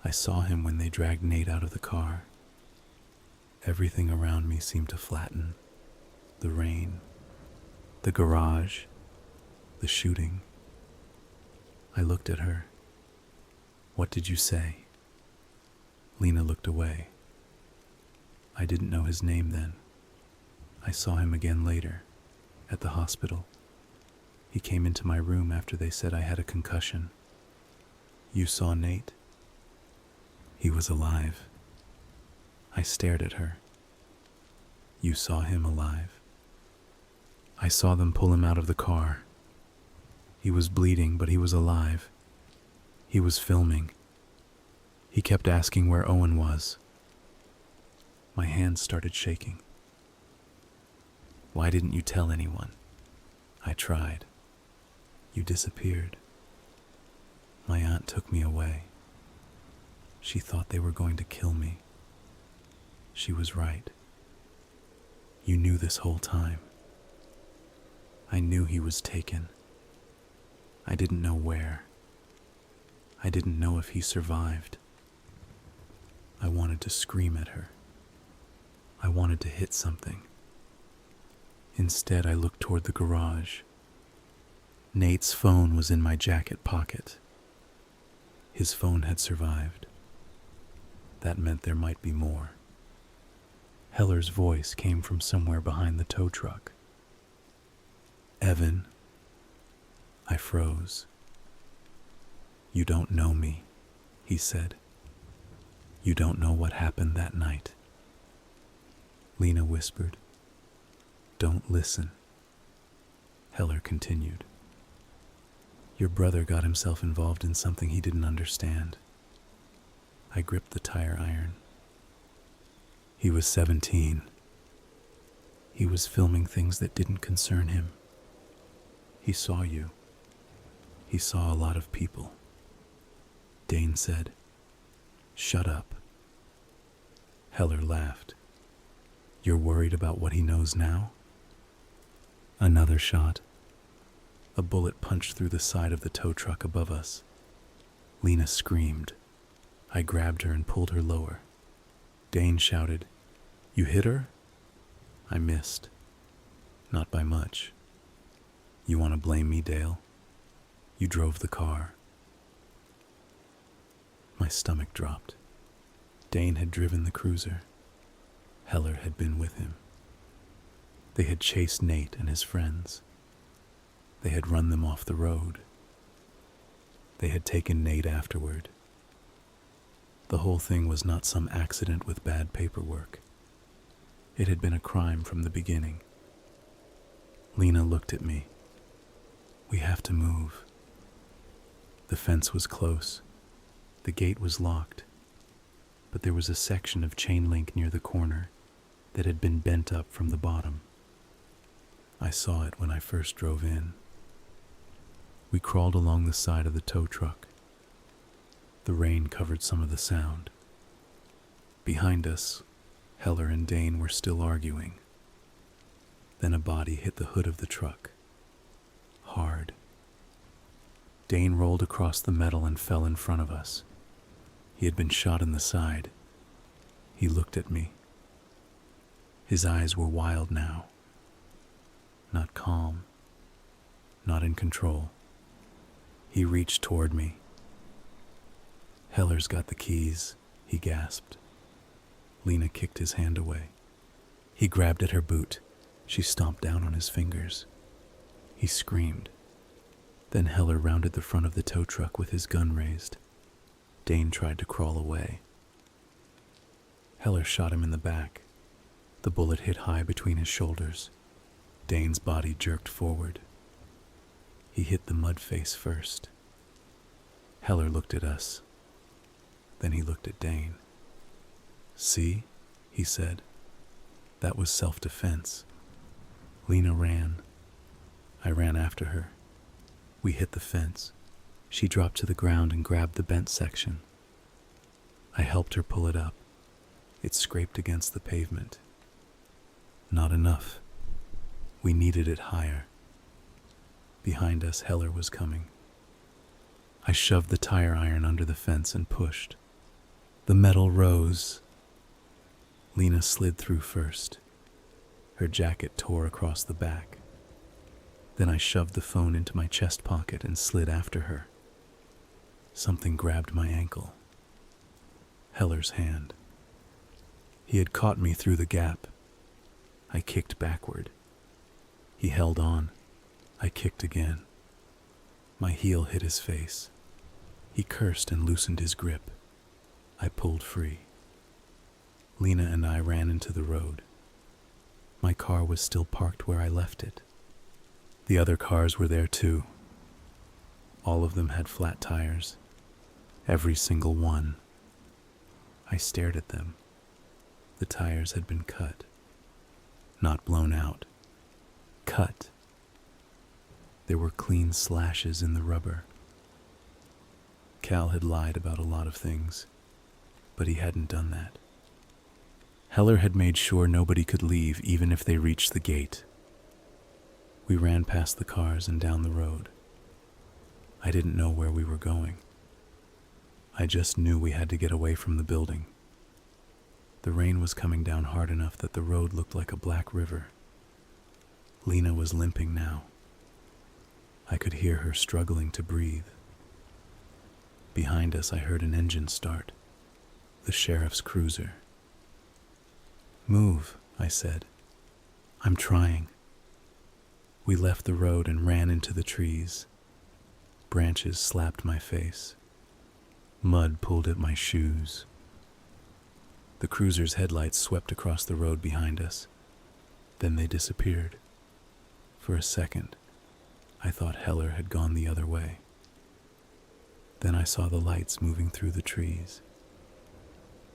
"I saw him when they dragged Nate out of the car." Everything around me seemed to flatten. The rain, the garage, the shooting. I looked at her. "What did you say?" Lena looked away. "I didn't know his name then. I saw him again later, at the hospital. He came into my room after they said I had a concussion." "You saw Nate?" "He was alive." I stared at her. "You saw him alive?" "I saw them pull him out of the car. He was bleeding, but he was alive. He was filming. He kept asking where Owen was." My hands started shaking. "Why didn't you tell anyone?" "I tried. You disappeared. My aunt took me away. She thought they were going to kill me. She was right. You knew this whole time." "I knew he was taken. I didn't know where. I didn't know if he survived." I wanted to scream at her. I wanted to hit something. Instead, I looked toward the garage. Nate's phone was in my jacket pocket. His phone had survived. That meant there might be more. Heller's voice came from somewhere behind the tow truck. "Evan." I froze. "You don't know me," he said. "You don't know what happened that night." Lena whispered, "Don't listen." Heller continued, "Your brother got himself involved in something he didn't understand." I gripped the tire iron. He was 17. He was filming things that didn't concern him. He saw you. He saw a lot of people. Dane said, "Shut up." Heller laughed. "You're worried about what he knows now?" Another shot. A bullet punched through the side of the tow truck above us. Lena screamed. I grabbed her and pulled her lower. Dane shouted, "You hit her?" I missed. Not by much. "You want to blame me, Dale? You drove the car." My stomach dropped. Dane had driven the cruiser. Heller had been with him. They had chased Nate and his friends. They had run them off the road. They had taken Nate afterward. The whole thing was not some accident with bad paperwork. It had been a crime from the beginning. Lena looked at me. "We have to move." The fence was close. The gate was locked. But there was a section of chain link near the corner that had been bent up from the bottom. I saw it when I first drove in. We crawled along the side of the tow truck. The rain covered some of the sound. Behind us, Heller and Dane were still arguing. Then a body hit the hood of the truck. Hard. Dane rolled across the metal and fell in front of us. He had been shot in the side. He looked at me. His eyes were wild now. Not calm. Not in control. He reached toward me. "Heller's got the keys," he gasped. Lena kicked his hand away. He grabbed at her boot. She stomped down on his fingers. He screamed. Then Heller rounded the front of the tow truck with his gun raised. Dane tried to crawl away. Heller shot him in the back. The bullet hit high between his shoulders. Dane's body jerked forward. He hit the mud face first. Heller looked at us. Then he looked at Dane. "See?" he said. "That was self-defense." Lena ran. I ran after her. We hit the fence. She dropped to the ground and grabbed the bent section. I helped her pull it up. It scraped against the pavement. Not enough. We needed it higher. Behind us, Heller was coming. I shoved the tire iron under the fence and pushed. The metal rose. Lena slid through first. Her jacket tore across the back. Then I shoved the phone into my chest pocket and slid after her. Something grabbed my ankle. Heller's hand. He had caught me through the gap. I kicked backward. He held on. I kicked again. My heel hit his face. He cursed and loosened his grip. I pulled free. Lena and I ran into the road. My car was still parked where I left it. The other cars were there too. All of them had flat tires. Every single one. I stared at them. The tires had been cut. Not blown out. Cut. There were clean slashes in the rubber. Cal had lied about a lot of things, but he hadn't done that. Heller had made sure nobody could leave even if they reached the gate. We ran past the cars and down the road. I didn't know where we were going. I just knew we had to get away from the building. The rain was coming down hard enough that the road looked like a black river. Lena was limping now. I could hear her struggling to breathe. Behind us, I heard an engine start. The sheriff's cruiser. "Move," I said. "I'm trying." We left the road and ran into the trees. Branches slapped my face. Mud pulled at my shoes. The cruiser's headlights swept across the road behind us. Then they disappeared. For a second, I thought Heller had gone the other way. Then I saw the lights moving through the trees.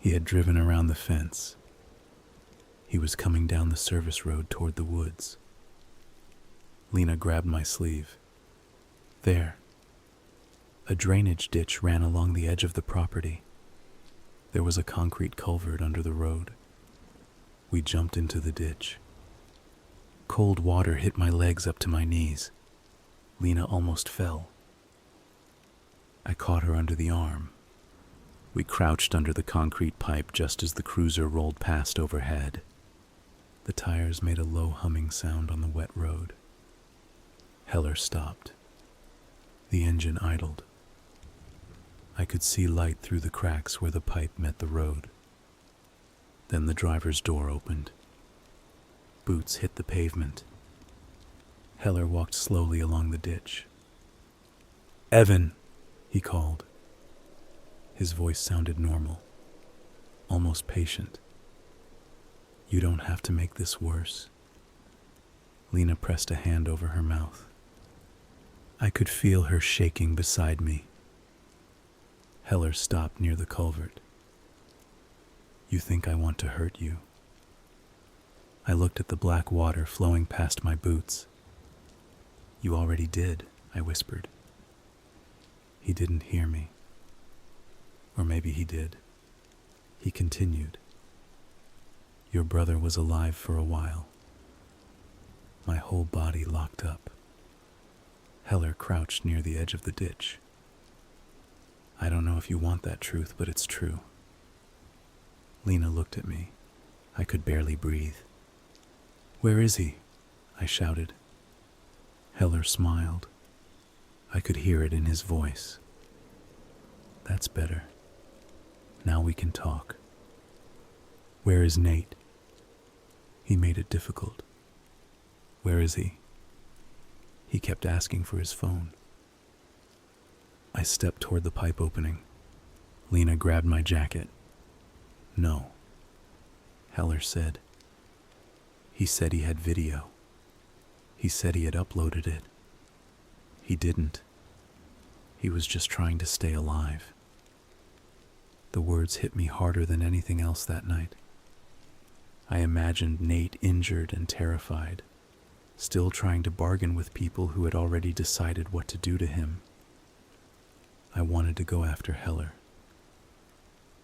He had driven around the fence. He was coming down the service road toward the woods. Lena grabbed my sleeve. There. A drainage ditch ran along the edge of the property. There was a concrete culvert under the road. We jumped into the ditch. Cold water hit my legs up to my knees. Lena almost fell. I caught her under the arm. We crouched under the concrete pipe just as the cruiser rolled past overhead. The tires made a low humming sound on the wet road. Heller stopped. The engine idled. I could see light through the cracks where the pipe met the road. Then the driver's door opened. Boots hit the pavement. Heller walked slowly along the ditch. "Evan," he called. His voice sounded normal, almost patient. "You don't have to make this worse." Lena pressed a hand over her mouth. I could feel her shaking beside me. Heller stopped near the culvert. "You think I want to hurt you?" I looked at the black water flowing past my boots. "You already did," I whispered. He didn't hear me. Or maybe he did. He continued. "Your brother was alive for a while." My whole body locked up. Heller crouched near the edge of the ditch. "I don't know if you want that truth, but it's true." Lena looked at me. I could barely breathe. "Where is he?" I shouted. Heller smiled. I could hear it in his voice. "That's better. Now we can talk." "Where is Nate?" He made it difficult. "Where is he?" He kept asking for his phone. I stepped toward the pipe opening. Lena grabbed my jacket. "No." Heller said. He said he had video. He said he had uploaded it. He didn't. He was just trying to stay alive. The words hit me harder than anything else that night. I imagined Nate injured and terrified, still trying to bargain with people who had already decided what to do to him. I wanted to go after Heller.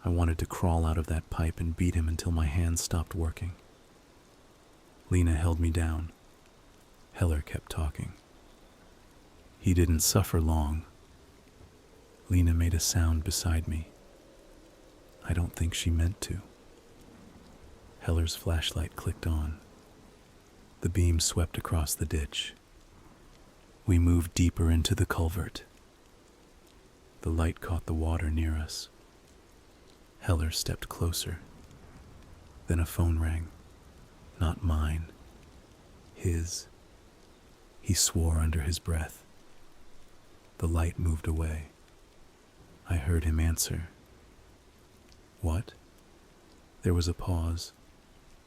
I wanted to crawl out of that pipe and beat him until my hands stopped working. Lena held me down. Heller kept talking. He didn't suffer long. Lena made a sound beside me. I don't think she meant to. Heller's flashlight clicked on. The beam swept across the ditch. We moved deeper into the culvert. The light caught the water near us. Heller stepped closer. Then a phone rang. Not mine. His. He swore under his breath. The light moved away. I heard him answer. "What?" There was a pause.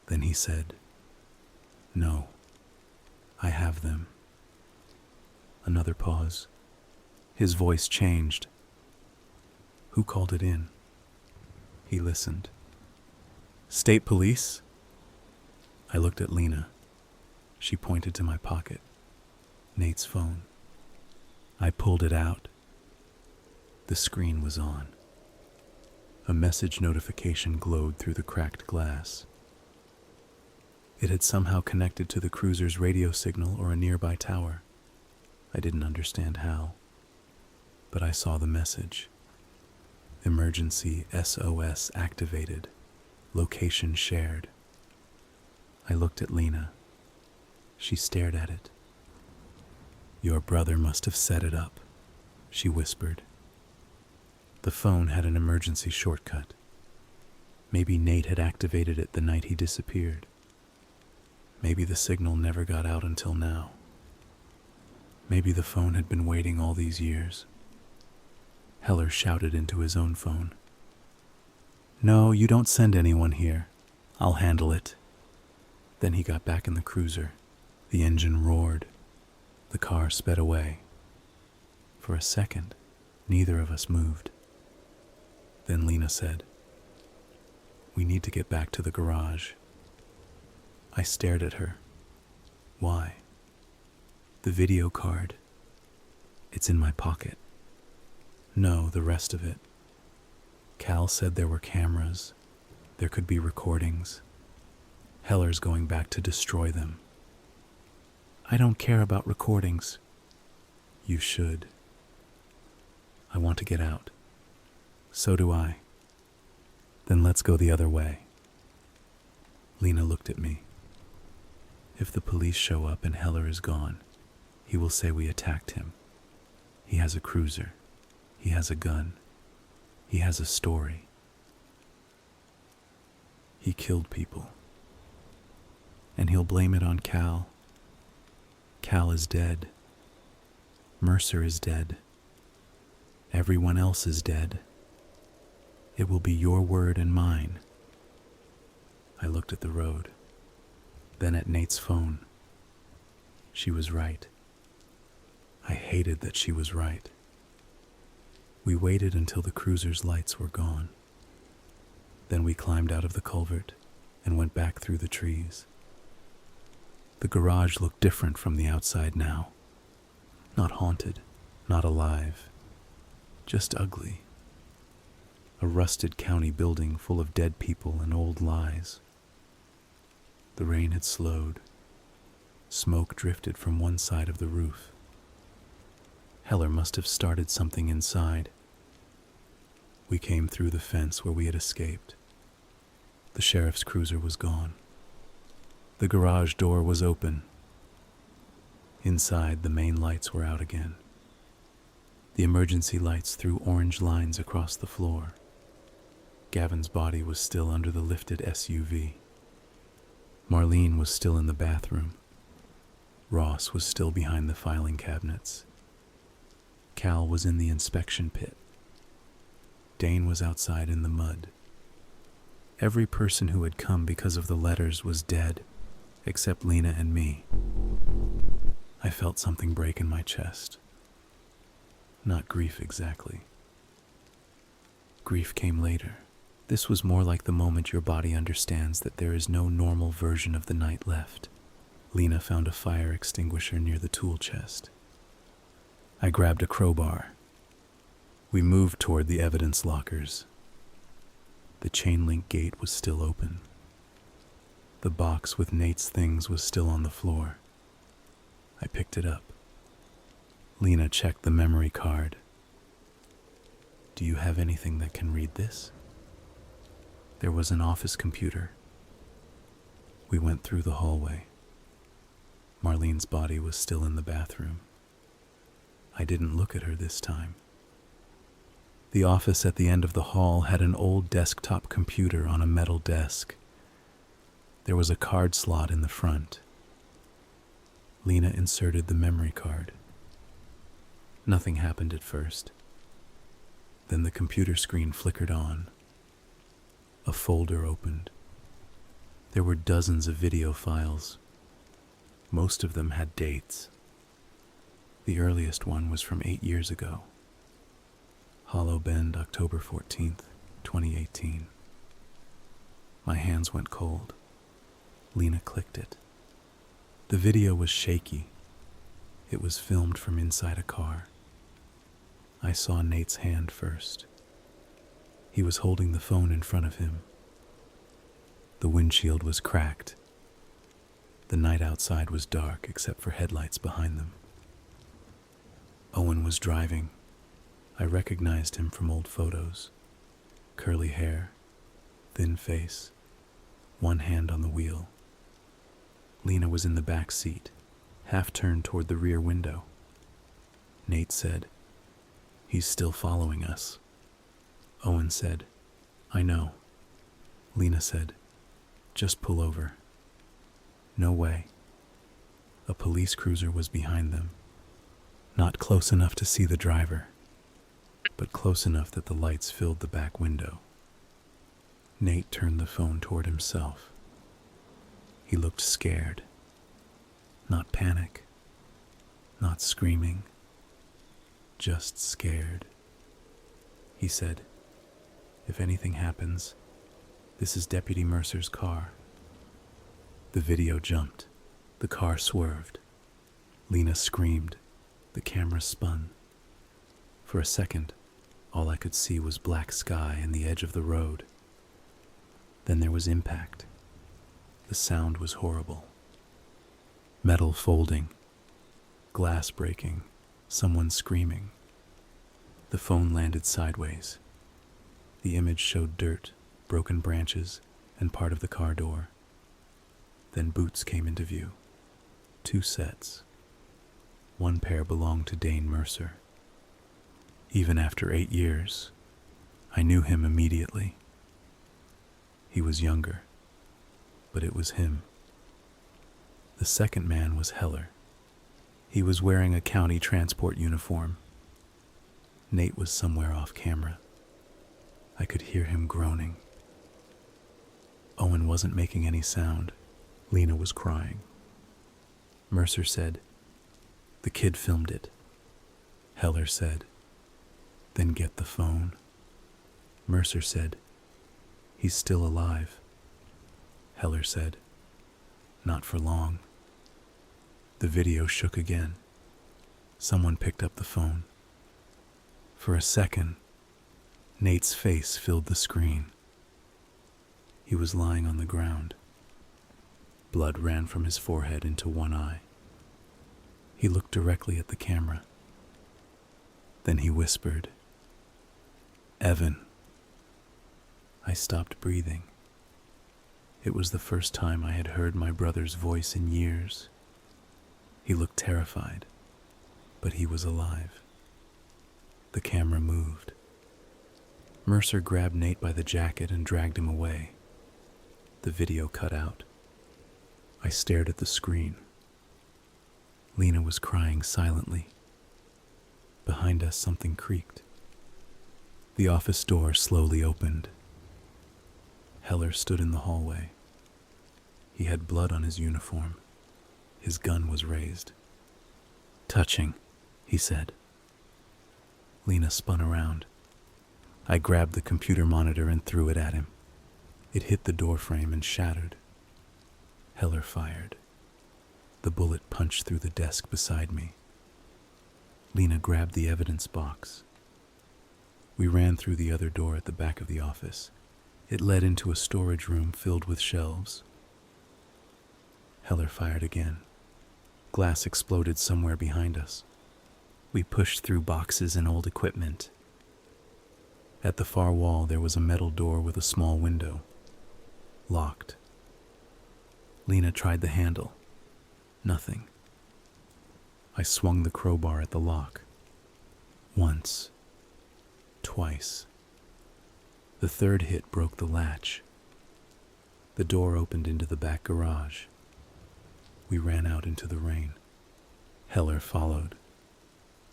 Then he said, "No, I have them." Another pause. His voice changed. "Who called it in?" He listened. "State police?" I looked at Lena. She pointed to my pocket. Nate's phone. I pulled it out. The screen was on. A message notification glowed through the cracked glass. It had somehow connected to the cruiser's radio signal or a nearby tower. I didn't understand how, but I saw the message. Emergency SOS activated. Location shared. I looked at Lena. She stared at it. "Your brother must have set it up," she whispered. The phone had an emergency shortcut. Maybe Nate had activated it the night he disappeared. Maybe the signal never got out until now. Maybe the phone had been waiting all these years. Heller shouted into his own phone. "No, you don't send anyone here. I'll handle it." Then he got back in the cruiser. The engine roared. The car sped away. For a second, neither of us moved. Then Lena said, "We need to get back to the garage." I stared at her. Why? The video card. It's in my pocket. No, the rest of it. Cal said there were cameras. There could be recordings. Heller's going back to destroy them. I don't care about recordings. You should. I want to get out. So do I. Then let's go the other way. Lena looked at me. If the police show up and Heller is gone, he will say we attacked him. He has a cruiser. He has a gun. He has a story. He killed people. And he'll blame it on Cal. Cal is dead. Mercer is dead. Everyone else is dead. It will be your word and mine. I looked at the road, then at Nate's phone. She was right. I hated that she was right. We waited until the cruiser's lights were gone. Then we climbed out of the culvert and went back through the trees. The garage looked different from the outside now. Not haunted, not alive, just ugly. A rusted county building full of dead people and old lies. The rain had slowed. Smoke drifted from one side of the roof. Heller must have started something inside. We came through the fence where we had escaped. The sheriff's cruiser was gone. The garage door was open. Inside, the main lights were out again. The emergency lights threw orange lines across the floor. Gavin's body was still under the lifted SUV. Marlene was still in the bathroom. Ross was still behind the filing cabinets. Cal was in the inspection pit. Dane was outside in the mud. Every person who had come because of the letters was dead, except Lena and me. I felt something break in my chest. Not grief exactly. Grief came later. This was more like the moment your body understands that there is no normal version of the night left. Lena found a fire extinguisher near the tool chest. I grabbed a crowbar. We moved toward the evidence lockers. The chain link gate was still open. The box with Nate's things was still on the floor. I picked it up. Lena checked the memory card. Do you have anything that can read this? There was an office computer. We went through the hallway. Marlene's body was still in the bathroom. I didn't look at her this time. The office at the end of the hall had an old desktop computer on a metal desk. There was a card slot in the front. Lena inserted the memory card. Nothing happened at first. Then the computer screen flickered on. A folder opened. There were dozens of video files. Most of them had dates. The earliest one was from 8 years ago. Hollow Bend, October 14th, 2018. My hands went cold. Lena clicked it. The video was shaky. It was filmed from inside a car. I saw Nate's hand first. He was holding the phone in front of him. The windshield was cracked. The night outside was dark except for headlights behind them. Owen was driving. I recognized him from old photos. Curly hair, thin face, one hand on the wheel. Lena was in the back seat, half turned toward the rear window. Nate said, "He's still following us." Owen said, "I know." Lena said, "Just pull over." No way. A police cruiser was behind them. Not close enough to see the driver, but close enough that the lights filled the back window. Nate turned the phone toward himself. He looked scared. Not panic. Not screaming. Just scared. He said, "If anything happens, this is Deputy Mercer's car." The video jumped. The car swerved. Lena screamed. The camera spun. For a second, all I could see was black sky and the edge of the road. Then there was impact. The sound was horrible. Metal folding, glass breaking, someone screaming. The phone landed sideways. The image showed dirt, broken branches, and part of the car door. Then boots came into view. 2 sets. One pair belonged to Dane Mercer. Even after 8 years, I knew him immediately. He was younger, but it was him. The second man was Heller. He was wearing a county transport uniform. Nate was somewhere off camera. I could hear him groaning. Owen wasn't making any sound. Lena was crying. Mercer said, "The kid filmed it." Heller said, "Then get the phone." Mercer said, "He's still alive." Heller said, "Not for long." The video shook again. Someone picked up the phone. For a second, Nate's face filled the screen. He was lying on the ground. Blood ran from his forehead into one eye. He looked directly at the camera. Then he whispered, "Evan." I stopped breathing. It was the first time I had heard my brother's voice in years. He looked terrified, but he was alive. The camera moved. Mercer grabbed Nate by the jacket and dragged him away. The video cut out. I stared at the screen. Lena was crying silently. Behind us, something creaked. The office door slowly opened. Heller stood in the hallway. He had blood on his uniform. His gun was raised. "Touching," he said. Lena spun around. I grabbed the computer monitor and threw it at him. It hit the door frame and shattered. Heller fired. The bullet punched through the desk beside me. Lena grabbed the evidence box. We ran through the other door at the back of the office. It led into a storage room filled with shelves. Heller fired again. Glass exploded somewhere behind us. We pushed through boxes and old equipment. At the far wall, there was a metal door with a small window. Locked. Lena tried the handle. Nothing. I swung the crowbar at the lock. Once. Twice. The third hit broke the latch. The door opened into the back garage. We ran out into the rain. Heller followed.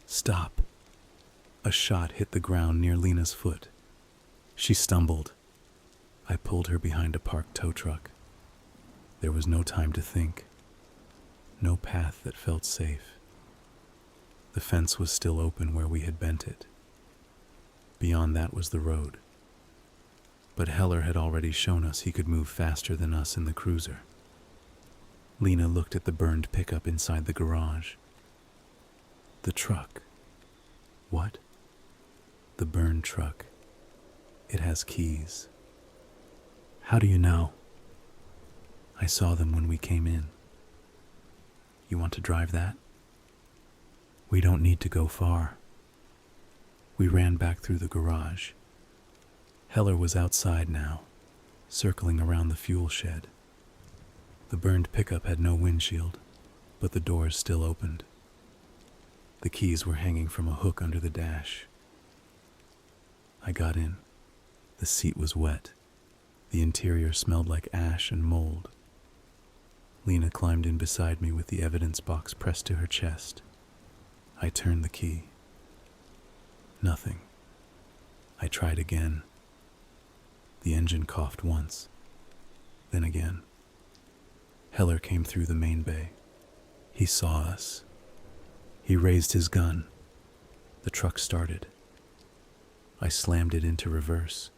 "Stop." A shot hit the ground near Lena's foot. She stumbled. I pulled her behind a parked tow truck. There was no time to think. No path that felt safe. The fence was still open where we had bent it. Beyond that was the road. But Heller had already shown us he could move faster than us in the cruiser. Lena looked at the burned pickup inside the garage. The truck. What? The burned truck. It has keys. How do you know? I saw them when we came in. You want to drive that? We don't need to go far. We ran back through the garage. Heller was outside now, circling around the fuel shed. The burned pickup had no windshield, but the doors still opened. The keys were hanging from a hook under the dash. I got in. The seat was wet. The interior smelled like ash and mold. Lena climbed in beside me with the evidence box pressed to her chest. I turned the key. Nothing. I tried again. The engine coughed once, then again. Heller came through the main bay. He saw us. He raised his gun. The truck started. I slammed it into reverse.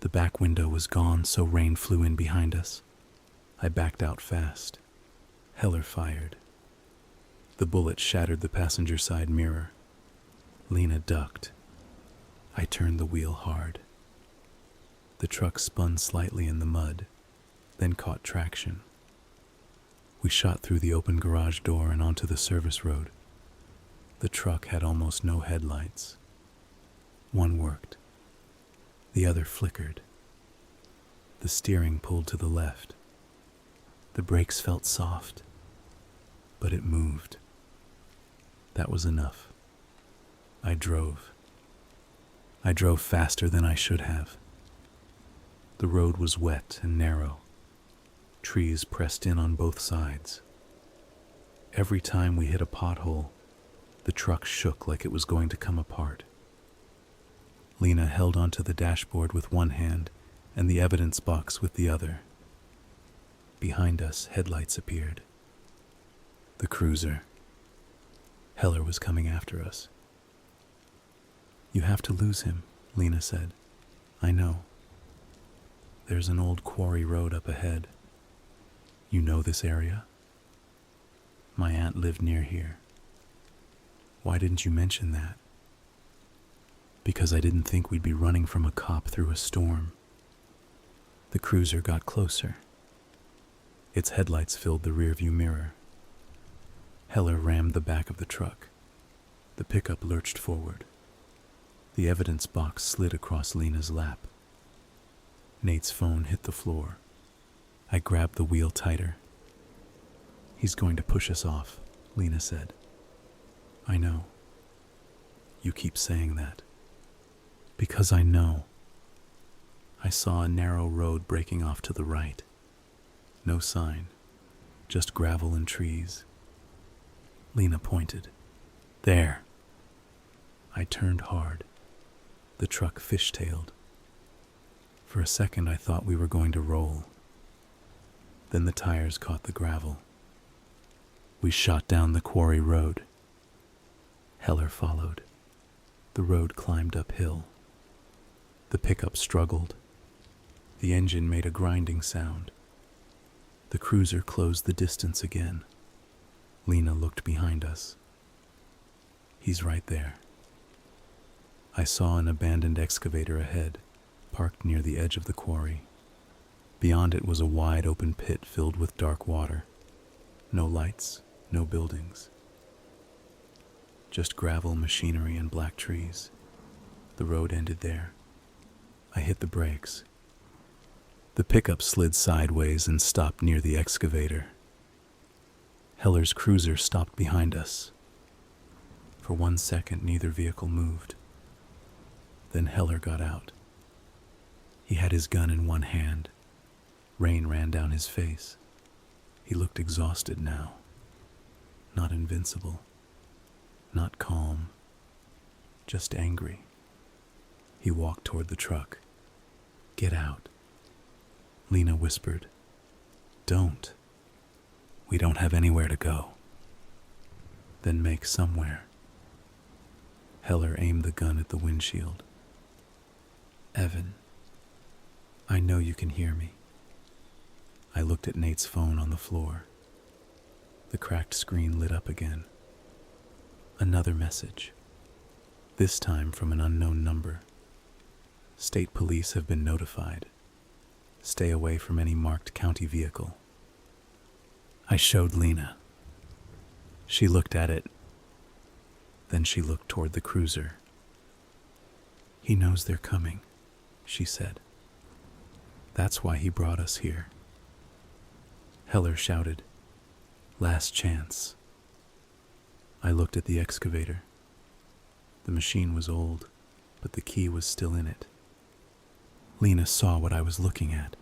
The back window was gone, so rain flew in behind us. I backed out fast. Heller fired. The bullet shattered the passenger side mirror. Lena ducked. I turned the wheel hard. The truck spun slightly in the mud, then caught traction. We shot through the open garage door and onto the service road. The truck had almost no headlights. One worked. The other flickered. The steering pulled to the left. The brakes felt soft, but it moved. That was enough. I drove. I drove faster than I should have. The road was wet and narrow. Trees pressed in on both sides. Every time we hit a pothole, the truck shook like it was going to come apart. Lena held onto the dashboard with one hand and the evidence box with the other. Behind us, headlights appeared. The cruiser. Heller was coming after us. "You have to lose him," Lena said. "I know. There's an old quarry road up ahead. You know this area? My aunt lived near here." "Why didn't you mention that?" "Because I didn't think we'd be running from a cop through a storm." The cruiser got closer. Its headlights filled the rearview mirror. Heller rammed the back of the truck. The pickup lurched forward. The evidence box slid across Lena's lap. Nate's phone hit the floor. I grabbed the wheel tighter. "He's going to push us off," Lena said. "I know. You keep saying that." "Because I know." I saw a narrow road breaking off to the right. No sign, just gravel and trees. Lena pointed. "There." I turned hard. The truck fishtailed. For a second I thought we were going to roll. Then the tires caught the gravel. We shot down the quarry road. Heller followed. The road climbed uphill. The pickup struggled. The engine made a grinding sound. The cruiser closed the distance again. Lena looked behind us. "He's right there." I saw an abandoned excavator ahead, parked near the edge of the quarry. Beyond it was a wide open pit filled with dark water. No lights, no buildings. Just gravel, machinery, and black trees. The road ended there. I hit the brakes. The pickup slid sideways and stopped near the excavator. Heller's cruiser stopped behind us. For 1 second, neither vehicle moved. Then Heller got out. He had his gun in one hand. Rain ran down his face. He looked exhausted now. Not invincible. Not calm. Just angry. He walked toward the truck. "Get out." Lena whispered. "Don't. We don't have anywhere to go." "Then make somewhere." Heller aimed the gun at the windshield. "Evan, I know you can hear me." I looked at Nate's phone on the floor. The cracked screen lit up again. Another message. This time from an unknown number. "State police have been notified. Stay away from any marked county vehicle." I showed Lena. She looked at it. Then she looked toward the cruiser. "He knows they're coming," she said. "That's why he brought us here." Heller shouted, "Last chance." I looked at the excavator. The machine was old, but the key was still in it. Lena saw what I was looking at.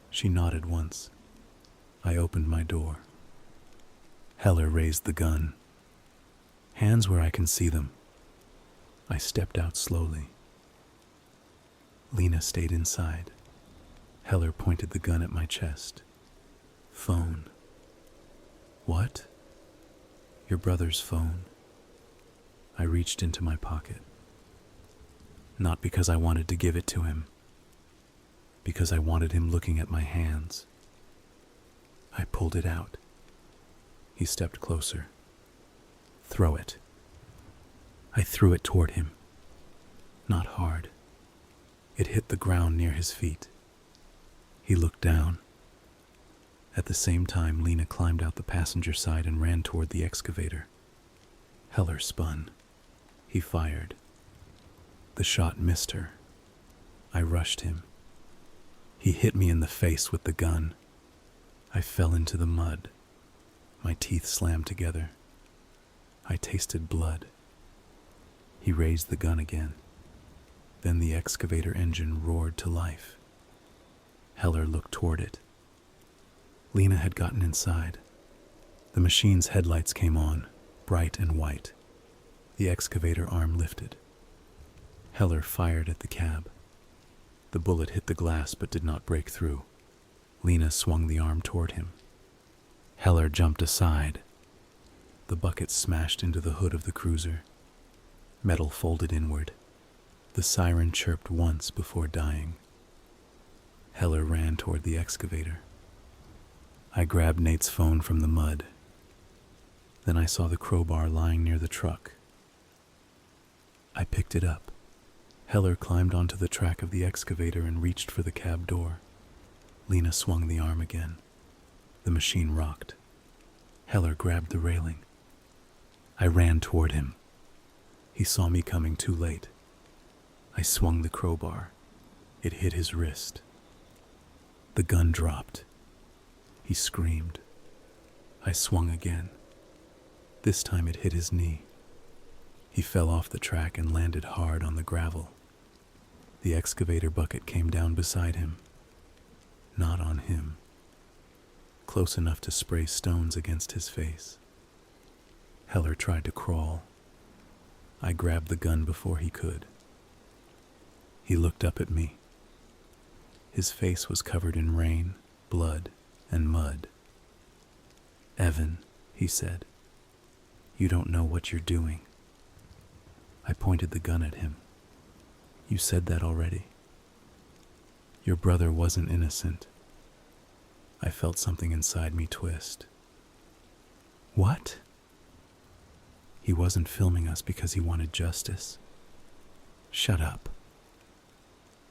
She nodded once. I opened my door. Heller raised the gun. "Hands where I can see them." I stepped out slowly. Lena stayed inside. Heller pointed the gun at my chest. "Phone." "What?" "Your brother's phone." I reached into my pocket. Not because I wanted to give it to him. Because I wanted him looking at my hands. I pulled it out. He stepped closer. Throw it. I threw it toward him. Not hard. It hit the ground near his feet. He looked down. At the same time, Lena climbed out the passenger side and ran toward the excavator. Heller spun. He fired. The shot missed her. I rushed him. He hit me in the face with the gun. I fell into the mud. My teeth slammed together. I tasted blood. He raised the gun again. Then the excavator engine roared to life. Heller looked toward it. Lena had gotten inside. The machine's headlights came on, bright and white. The excavator arm lifted. Heller fired at the cab. The bullet hit the glass but did not break through. Lena swung the arm toward him. Heller jumped aside. The bucket smashed into the hood of the cruiser. Metal folded inward. The siren chirped once before dying. Heller ran toward the excavator. I grabbed Nate's phone from the mud. Then I saw the crowbar lying near the truck. I picked it up. Heller climbed onto the track of the excavator and reached for the cab door. Lena swung the arm again. The machine rocked. Heller grabbed the railing. I ran toward him. He saw me coming too late. I swung the crowbar. It hit his wrist. The gun dropped. He screamed. I swung again. This time it hit his knee. He fell off the track and landed hard on the gravel. The excavator bucket came down beside him. Not on him. Close enough to spray stones against his face. Heller tried to crawl. I grabbed the gun before he could. He looked up at me. His face was covered in rain, blood, and mud. "Evan," he said, "you don't know what you're doing." I pointed the gun at him. "You said that already. Your brother wasn't innocent." I felt something inside me twist. "What?" He wasn't filming us because he wanted justice. Shut up.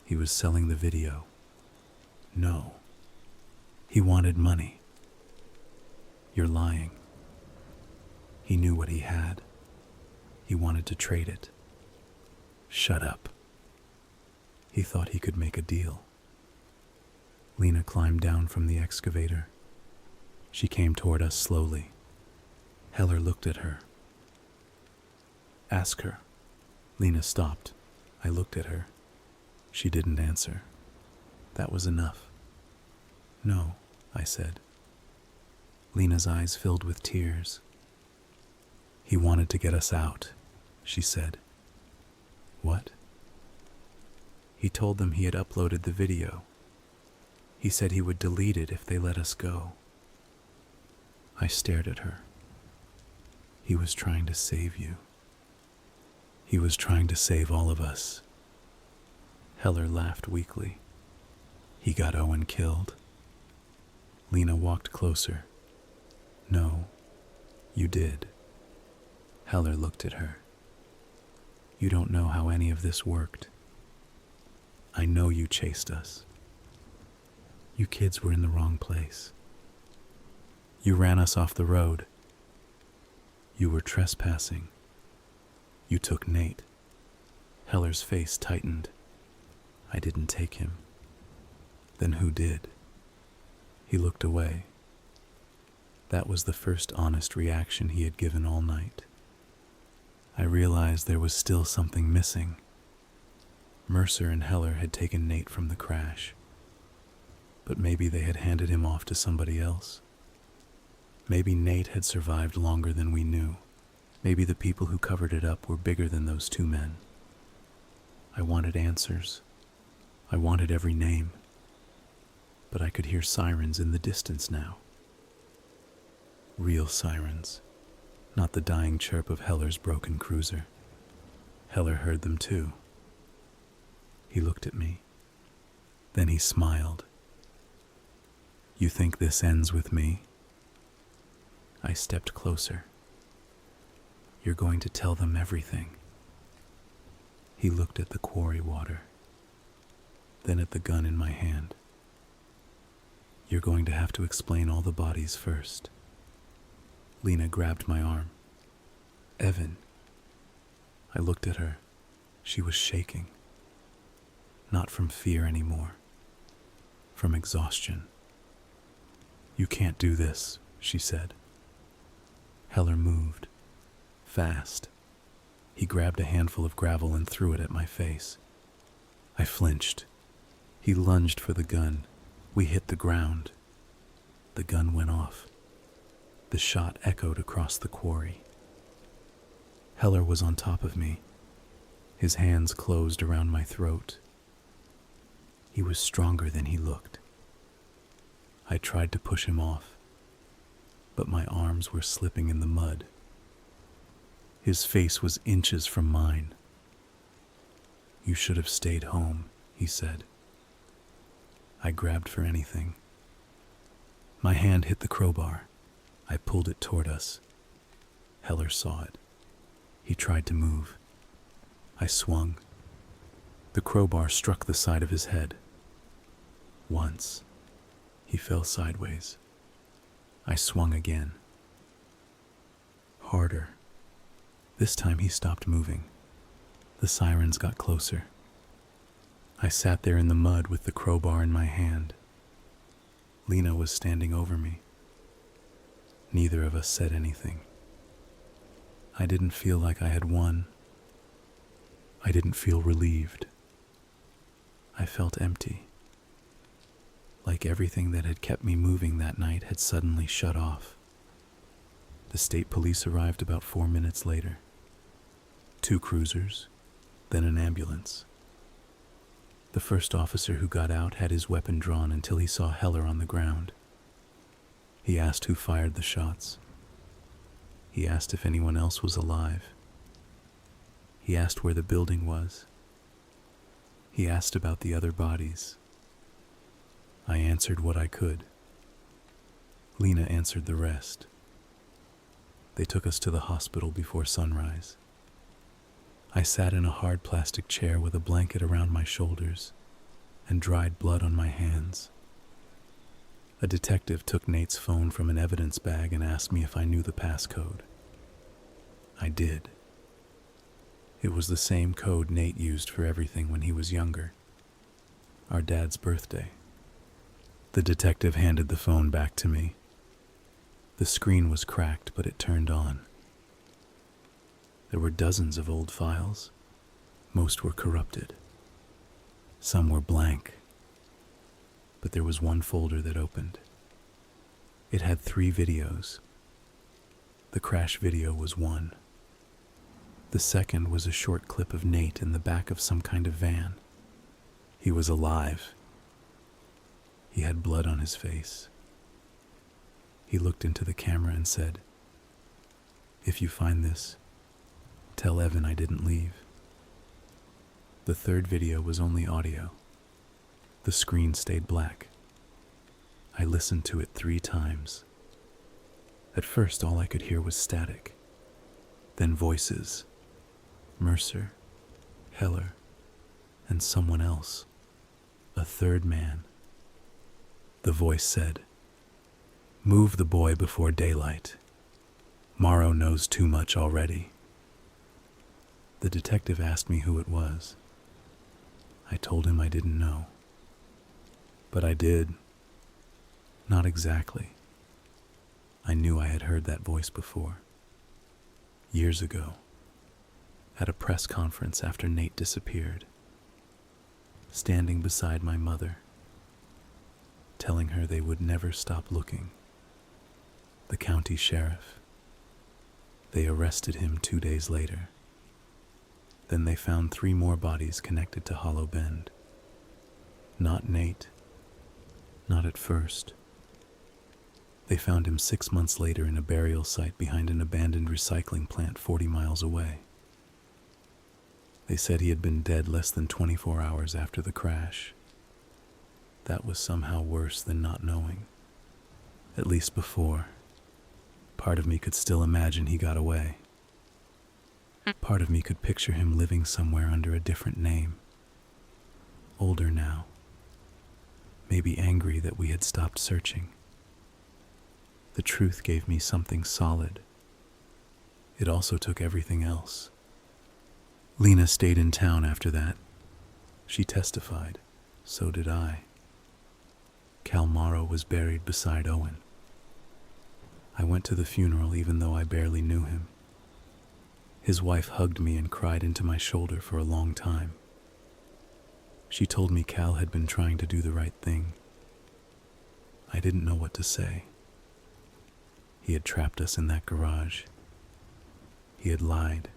He was selling the video. No. He wanted money. You're lying. He knew what he had. He wanted to trade it. Shut up. He thought he could make a deal. Lena climbed down from the excavator. She came toward us slowly. Heller looked at her. "Ask her." Lena stopped. I looked at her. She didn't answer. That was enough. "No," I said. Lena's eyes filled with tears. "He wanted to get us out," she said. "What?" "He told them he had uploaded the video. He said he would delete it if they let us go." I stared at her. "He was trying to save you. He was trying to save all of us." Heller laughed weakly. "He got Owen killed." Lena walked closer. "No, you did." Heller looked at her. "You don't know how any of this worked. I know you chased us. You kids were in the wrong place. You ran us off the road. You were trespassing. You took Nate." Heller's face tightened. "I didn't take him." "Then who did?" He looked away. That was the first honest reaction he had given all night. I realized there was still something missing. Mercer and Heller had taken Nate from the crash. But maybe they had handed him off to somebody else. Maybe Nate had survived longer than we knew. Maybe the people who covered it up were bigger than those two men. I wanted answers. I wanted every name. But I could hear sirens in the distance now. Real sirens, not the dying chirp of Heller's broken cruiser. Heller heard them too. He looked at me. Then he smiled. You think this ends with me? I stepped closer. You're going to tell them everything. He looked at the quarry water, then at the gun in my hand. You're going to have to explain all the bodies first. Lena grabbed my arm. Evan. I looked at her. She was shaking. Not from fear anymore. From exhaustion. You can't do this, she said. Heller moved. Fast. He grabbed a handful of gravel and threw it at my face. I flinched. He lunged for the gun. We hit the ground. The gun went off. The shot echoed across the quarry. Heller was on top of me. His hands closed around my throat. He was stronger than he looked. I tried to push him off, but my arms were slipping in the mud. His face was inches from mine. You should have stayed home, he said. I grabbed for anything. My hand hit the crowbar. I pulled it toward us. Heller saw it. He tried to move. I swung. The crowbar struck the side of his head. Once, he fell sideways. I swung again. Harder. This time he stopped moving. The sirens got closer. I sat there in the mud with the crowbar in my hand. Lena was standing over me. Neither of us said anything. I didn't feel like I had won. I didn't feel relieved. I felt empty. Like everything that had kept me moving that night had suddenly shut off. The state police arrived about 4 minutes later. 2 cruisers, then an ambulance. The first officer who got out had his weapon drawn until he saw Heller on the ground. He asked who fired the shots. He asked if anyone else was alive. He asked where the building was. He asked about the other bodies. I answered what I could. Lena answered the rest. They took us to the hospital before sunrise. I sat in a hard plastic chair with a blanket around my shoulders and dried blood on my hands. A detective took Nate's phone from an evidence bag and asked me if I knew the passcode. I did. It was the same code Nate used for everything when he was younger. Our dad's birthday. The detective handed the phone back to me. The screen was cracked, but it turned on. There were dozens of old files. Most were corrupted. Some were blank. But there was one folder that opened. It had 3 videos. The crash video was one. The second was a short clip of Nate in the back of some kind of van. He was alive. He had blood on his face. He looked into the camera and said, "If you find this, tell Evan I didn't leave." The third video was only audio. The screen stayed black. I listened to it 3 times. At first, all I could hear was static. Then voices. Mercer, Heller, and someone else. A third man. The voice said, "Move the boy before daylight. Morrow knows too much already." The detective asked me who it was. I told him I didn't know. But I did. Not exactly. I knew I had heard that voice before. Years ago. At a press conference after Nate disappeared. Standing beside my mother. Telling her they would never stop looking. The county sheriff. They arrested him 2 days later. Then they found 3 more bodies connected to Hollow Bend. Not Nate. Not at first. They found him 6 months later in a burial site behind an abandoned recycling plant 40 miles away. They said he had been dead less than 24 hours after the crash. That was somehow worse than not knowing. At least before. Part of me could still imagine he got away. Part of me could picture him living somewhere under a different name. Older now. Maybe angry that we had stopped searching. The truth gave me something solid. It also took everything else. Lena stayed in town after that. She testified. So did I. Cal Morrow was buried beside Owen. I went to the funeral even though I barely knew him. His wife hugged me and cried into my shoulder for a long time. She told me Cal had been trying to do the right thing. I didn't know what to say. He had trapped us in that garage. He had lied.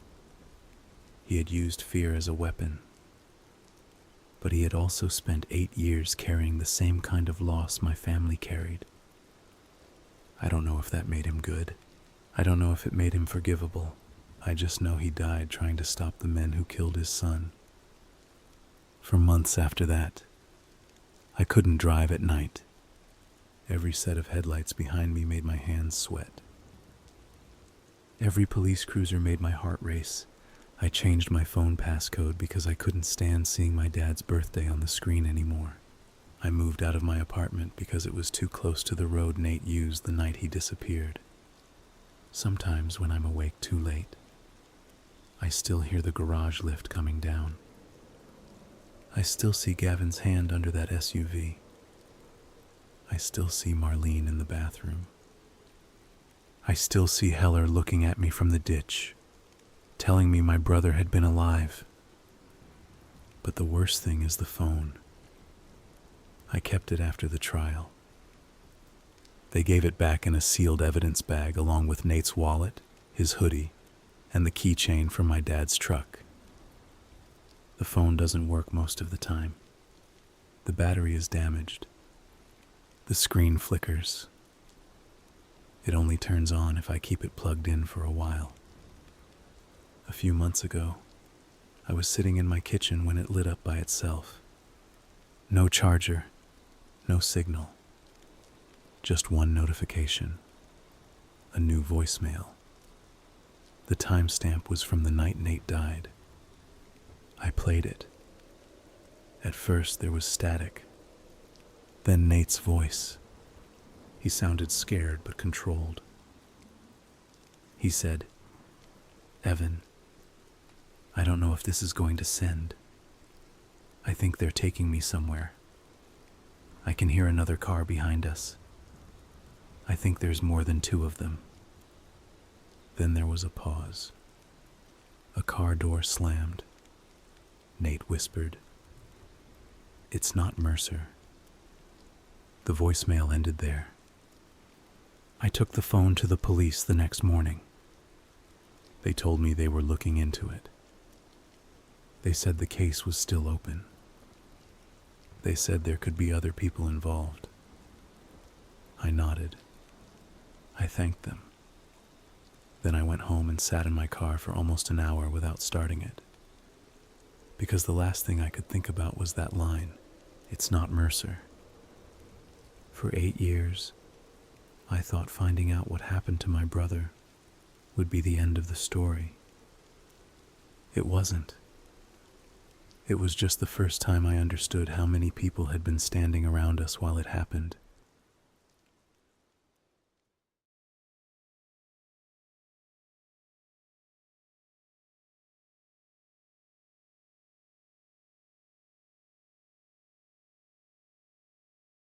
He had used fear as a weapon. But he had also spent 8 years carrying the same kind of loss my family carried. I don't know if that made him good. I don't know if it made him forgivable. I just know he died trying to stop the men who killed his son. For months after that, I couldn't drive at night. Every set of headlights behind me made my hands sweat. Every police cruiser made my heart race. I changed my phone passcode because I couldn't stand seeing my dad's birthday on the screen anymore. I moved out of my apartment because it was too close to the road Nate used the night he disappeared. Sometimes when I'm awake too late, I still hear the garage lift coming down. I still see Gavin's hand under that SUV. I still see Marlene in the bathroom. I still see Heller looking at me from the ditch, telling me my brother had been alive. But the worst thing is the phone. I kept it after the trial. They gave it back in a sealed evidence bag along with Nate's wallet, his hoodie, and the keychain from my dad's truck. The phone doesn't work most of the time. The battery is damaged. The screen flickers. It only turns on if I keep it plugged in for a while. A few months ago, I was sitting in my kitchen when it lit up by itself. No charger, no signal. Just one notification. A new voicemail. The timestamp was from the night Nate died. I played it. At first there was static. Then Nate's voice. He sounded scared but controlled. He said, "Evan, I don't know if this is going to send. I think they're taking me somewhere. I can hear another car behind us. I think there's more than 2 of them." Then there was a pause. A car door slammed. Nate whispered, "It's not Mercer." The voicemail ended there. I took the phone to the police the next morning. They told me they were looking into it. They said the case was still open. They said there could be other people involved. I nodded. I thanked them. Then I went home and sat in my car for almost an hour without starting it. Because the last thing I could think about was that line, "It's not Mercer." For 8 years, I thought finding out what happened to my brother would be the end of the story. It wasn't. It was just the first time I understood how many people had been standing around us while it happened.